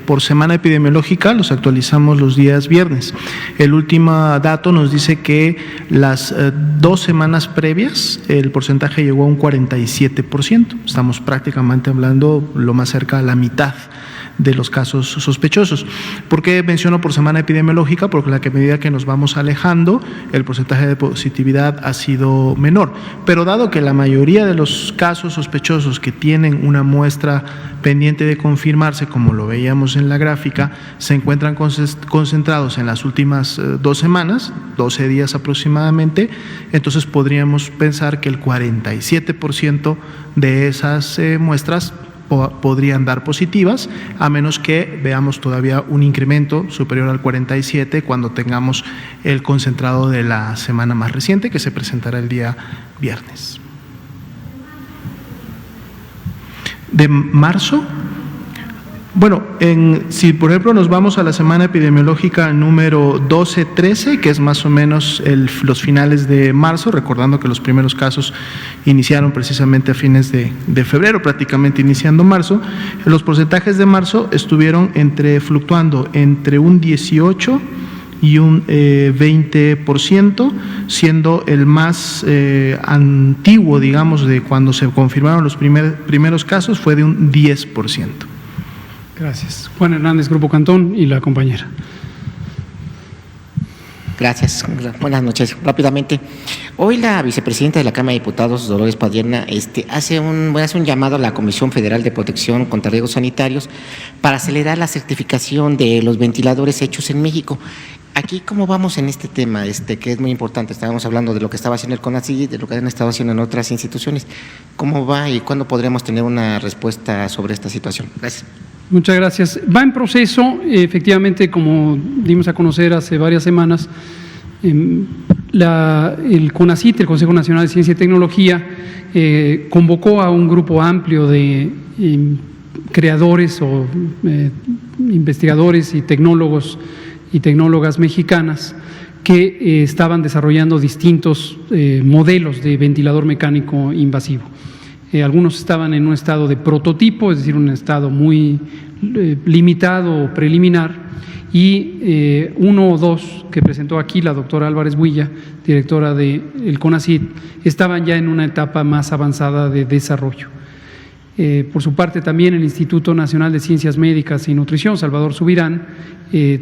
por semana epidemiológica los actualizamos los días viernes. El último dato nos dice que las 2 semanas previas el porcentaje llegó a un 47%. Estamos prácticamente hablando lo más cerca a la mitad de los casos sospechosos. ¿Por qué menciono por semana epidemiológica? Porque a medida que nos vamos alejando, el porcentaje de positividad ha sido menor. Pero dado que la mayoría de los casos sospechosos que tienen una muestra pendiente de confirmarse, como lo veíamos en la gráfica, se encuentran concentrados en las últimas 2 semanas, 12 días aproximadamente, entonces podríamos pensar que el 47% de esas muestras podrían dar positivas, a menos que veamos todavía un incremento superior al 47 cuando tengamos el concentrado de la semana más reciente, que se presentará el día viernes. ¿De marzo? Bueno, si por ejemplo nos vamos a la semana epidemiológica número 12-13, que es más o menos los finales de marzo, recordando que los primeros casos iniciaron precisamente a fines de febrero, prácticamente iniciando marzo, los porcentajes de marzo estuvieron fluctuando entre un 18 y un 20%, siendo el más antiguo, digamos, de cuando se confirmaron los primeros casos, fue de un 10%. Gracias. Juan Hernández, Grupo Cantón, y la compañera. Gracias. Buenas noches. Rápidamente, hoy la vicepresidenta de la Cámara de Diputados, Dolores Padierna, hace un llamado a la Comisión Federal de Protección contra Riesgos Sanitarios para acelerar la certificación de los ventiladores hechos en México. Aquí, ¿cómo vamos en este tema, que es muy importante? Estábamos hablando de lo que estaba haciendo el CONACYT, de lo que han estado haciendo en otras instituciones. ¿Cómo va y cuándo podremos tener una respuesta sobre esta situación? Gracias. Muchas gracias. Va en proceso, efectivamente, como dimos a conocer hace varias semanas, el CONACYT, el Consejo Nacional de Ciencia y Tecnología, convocó a un grupo amplio de creadores o investigadores y tecnólogos y tecnólogas mexicanas que estaban desarrollando distintos modelos de ventilador mecánico invasivo. Algunos estaban en un estado de prototipo, es decir, un estado muy limitado o preliminar, y 1 o 2 que presentó aquí la doctora Álvarez Builla, directora del CONACYT, estaban ya en una etapa más avanzada de desarrollo. Por su parte, también el Instituto Nacional de Ciencias Médicas y Nutrición, Salvador Subirán,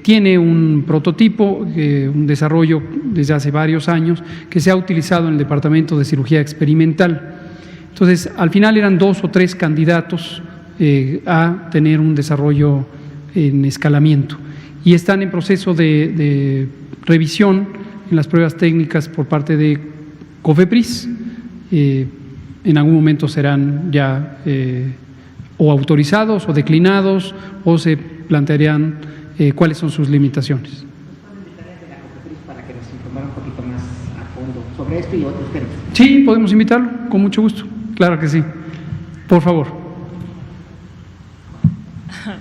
tiene un prototipo, un desarrollo desde hace varios años, que se ha utilizado en el Departamento de Cirugía Experimental. Entonces, al final eran 2 o 3 candidatos a tener un desarrollo en escalamiento y están en proceso de revisión en las pruebas técnicas por parte de COFEPRIS. En algún momento serán ya o autorizados o declinados o se plantearían cuáles son sus limitaciones. Para que nos informara un poquito más a fondo sobre esto y otros temas. Sí, podemos invitarlo, con mucho gusto. Claro que sí. Por favor.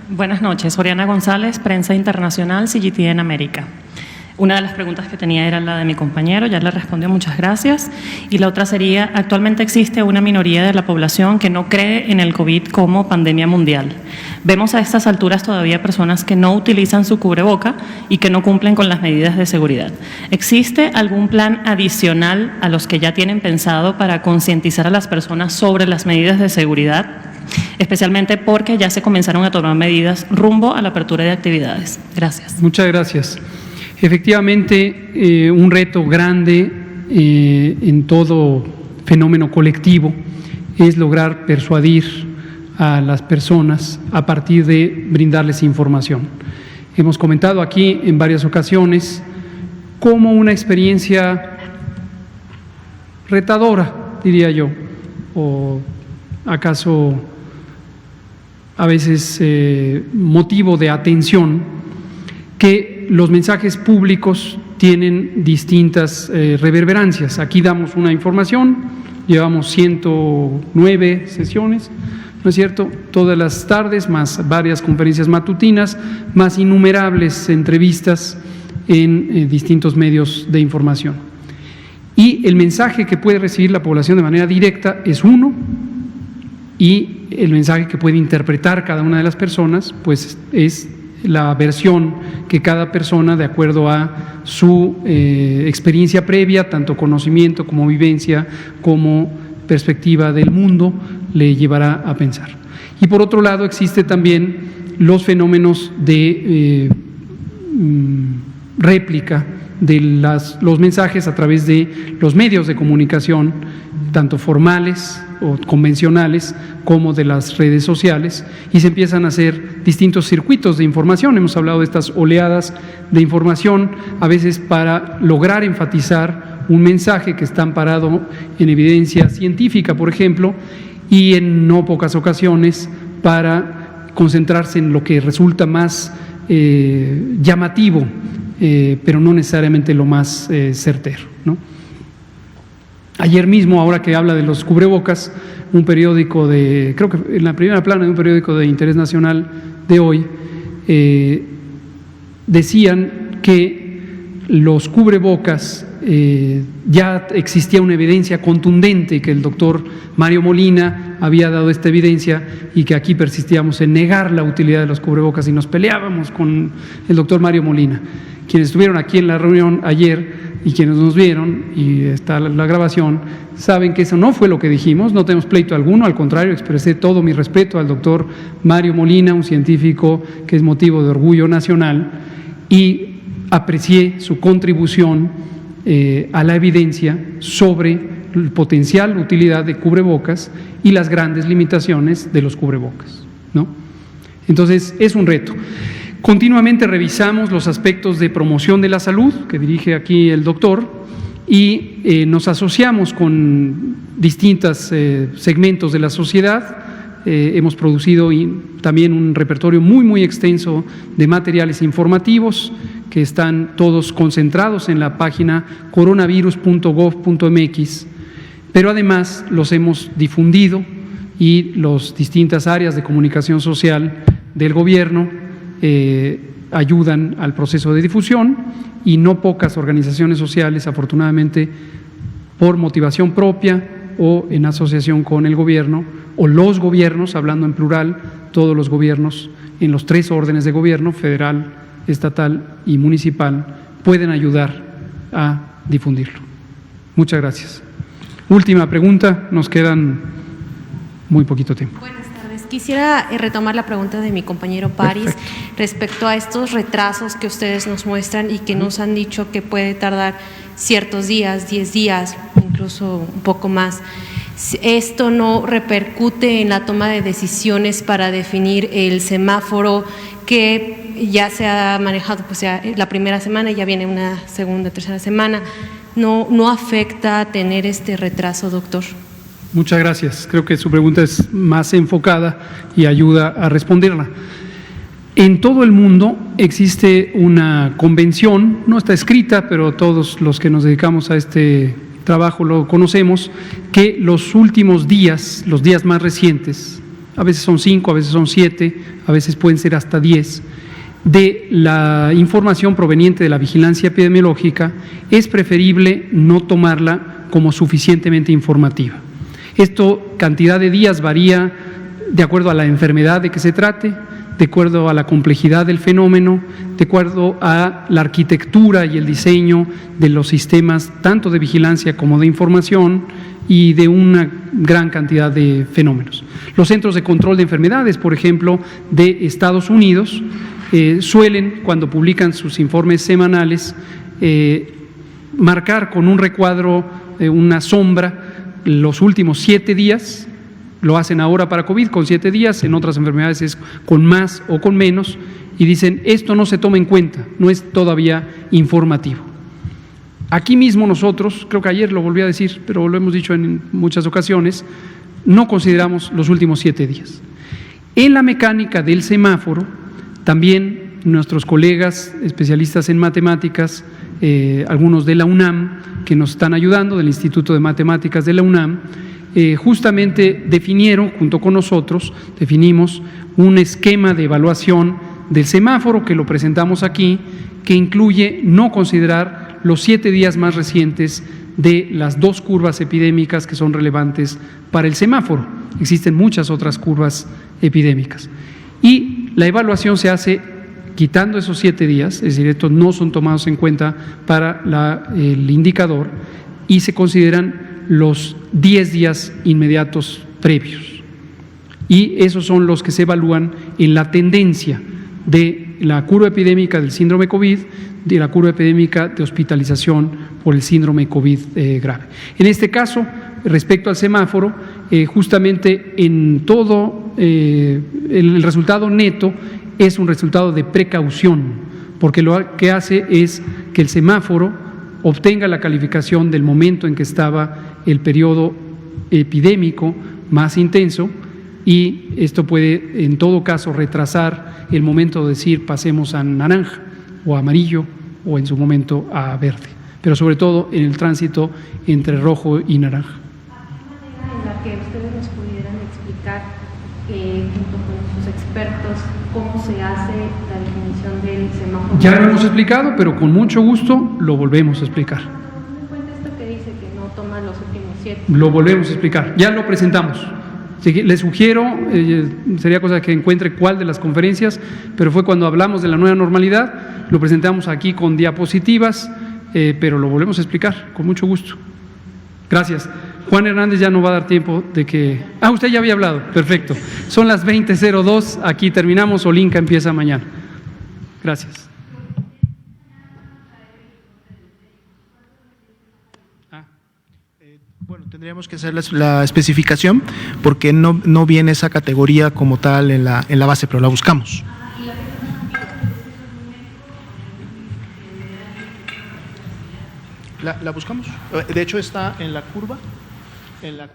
Buenas noches, Oriana González, Prensa Internacional, CGT en América. Una de las preguntas que tenía era la de mi compañero, ya le respondió, muchas gracias. Y la otra sería, actualmente existe una minoría de la población que no cree en el COVID como pandemia mundial. Vemos a estas alturas todavía personas que no utilizan su cubreboca y que no cumplen con las medidas de seguridad. ¿Existe algún plan adicional a los que ya tienen pensado para concientizar a las personas sobre las medidas de seguridad? Especialmente porque ya se comenzaron a tomar medidas rumbo a la apertura de actividades. Gracias. Muchas gracias. Efectivamente, un reto grande en todo fenómeno colectivo es lograr persuadir a las personas a partir de brindarles información. Hemos comentado aquí en varias ocasiones cómo una experiencia retadora, diría yo, o acaso a veces motivo de atención, que los mensajes públicos tienen distintas reverberancias. Aquí damos una información, llevamos 109 sesiones, ¿no es cierto?, todas las tardes, más varias conferencias matutinas, más innumerables entrevistas en distintos medios de información. Y el mensaje que puede recibir la población de manera directa es uno, y el mensaje que puede interpretar cada una de las personas, pues es la versión que cada persona, de acuerdo a su experiencia previa, tanto conocimiento como vivencia, como perspectiva del mundo, le llevará a pensar. Y por otro lado, existe también los fenómenos de réplica de los mensajes a través de los medios de comunicación, tanto formales o convencionales como de las redes sociales, y se empiezan a hacer distintos circuitos de información. Hemos hablado de estas oleadas de información, a veces para lograr enfatizar un mensaje que está amparado en evidencia científica, por ejemplo, y en no pocas ocasiones para concentrarse en lo que resulta más llamativo, pero no necesariamente lo más certero, ¿no? Ayer mismo, ahora que habla de los cubrebocas, un periódico creo que en la primera plana de un periódico de interés nacional de hoy, decían que los cubrebocas, ya existía una evidencia contundente, que el doctor Mario Molina había dado esta evidencia, y que aquí persistíamos en negar la utilidad de los cubrebocas y nos peleábamos con el doctor Mario Molina. Quienes estuvieron aquí en la reunión ayer y quienes nos vieron, y está la grabación, saben que eso no fue lo que dijimos. No tenemos pleito alguno, al contrario, expresé todo mi respeto al doctor Mario Molina, un científico que es motivo de orgullo nacional, y aprecié su contribución a la evidencia sobre la potencial utilidad de cubrebocas y las grandes limitaciones de los cubrebocas, ¿no? Entonces, es un reto. Continuamente revisamos los aspectos de promoción de la salud, que dirige aquí el doctor, y nos asociamos con distintos segmentos de la sociedad. Hemos producido también un repertorio muy extenso de materiales informativos que están todos concentrados en la página coronavirus.gov.mx, pero además los hemos difundido, y las distintas áreas de comunicación social del gobierno ayudan al proceso de difusión, y no pocas organizaciones sociales, afortunadamente, por motivación propia o en asociación con el gobierno, o los gobiernos, hablando en plural, todos los gobiernos en los 3 órdenes de gobierno, federal, estatal y municipal, pueden ayudar a difundirlo. Muchas gracias. Última pregunta, nos quedan muy poquito tiempo. Buenas tardes. Quisiera retomar la pregunta de mi compañero París. Perfecto. Respecto a estos retrasos que ustedes nos muestran y que nos han dicho que puede tardar ciertos días, 10 días, incluso un poco más. ¿Esto no repercute en la toma de decisiones para definir el semáforo que ya se ha manejado, pues ya la primera semana, ya viene una segunda, tercera semana? ¿No afecta tener este retraso, doctor? Muchas gracias. Creo que su pregunta es más enfocada y ayuda a responderla. En todo el mundo existe una convención, no está escrita, pero todos los que nos dedicamos a este trabajo lo conocemos, que los últimos días, los días más recientes, a veces son 5, a veces son 7, a veces pueden ser hasta 10, de la información proveniente de la vigilancia epidemiológica, es preferible no tomarla como suficientemente informativa. Esto, cantidad de días varía de acuerdo a la enfermedad de que se trate, de acuerdo a la complejidad del fenómeno, de acuerdo a la arquitectura y el diseño de los sistemas, tanto de vigilancia como de información, y de una gran cantidad de fenómenos. Los Centros de Control de Enfermedades, por ejemplo, de Estados Unidos, suelen, cuando publican sus informes semanales, marcar con un recuadro, una sombra, los últimos 7 días. Lo hacen ahora para COVID con 7 días, en otras enfermedades es con más o con menos, y dicen, esto no se toma en cuenta, no es todavía informativo. Aquí mismo nosotros, creo que ayer lo volví a decir, pero lo hemos dicho en muchas ocasiones, no consideramos los últimos 7 días. En la mecánica del semáforo, también nuestros colegas especialistas en matemáticas, algunos de la UNAM, que nos están ayudando, del Instituto de Matemáticas de la UNAM, justamente definieron, junto con nosotros, definimos un esquema de evaluación del semáforo que lo presentamos aquí, que incluye no considerar los 7 días más recientes de las 2 curvas epidémicas que son relevantes para el semáforo. Existen muchas otras curvas epidémicas. Y la evaluación se hace quitando esos 7 días, es decir, estos no son tomados en cuenta para el indicador, y se consideran los 10 días inmediatos previos. Y esos son los que se evalúan en la tendencia de la curva epidémica del síndrome COVID, de la curva epidémica de hospitalización por el síndrome COVID grave. En este caso, respecto al semáforo, justamente en todo el resultado neto es un resultado de precaución, porque lo que hace es que el semáforo obtenga la calificación del momento en que estaba el periodo epidémico más intenso, y esto puede en todo caso retrasar el momento de decir pasemos a naranja o a amarillo o en su momento a verde, pero sobre todo en el tránsito entre rojo y naranja. ¿Hay manera en la que ustedes nos pudieran explicar, junto con sus expertos, cómo se hace la definición del semáforo? Ya lo hemos explicado, pero con mucho gusto lo volvemos a explicar. Tomando en cuenta esto que dice que no toma los últimos 7. Lo volvemos a explicar, ya lo presentamos. Les sugiero, sería cosa que encuentre cuál de las conferencias, pero fue cuando hablamos de la nueva normalidad, lo presentamos aquí con diapositivas, pero lo volvemos a explicar con mucho gusto. Gracias. Juan Hernández ya no va a dar tiempo de que… usted ya había hablado, perfecto. Son las 20:02, aquí terminamos, Olinka empieza mañana. Gracias. Bueno, tendríamos que hacer la especificación porque no viene esa categoría como tal en la base, pero la buscamos. ¿La buscamos? De hecho está en la curva, en la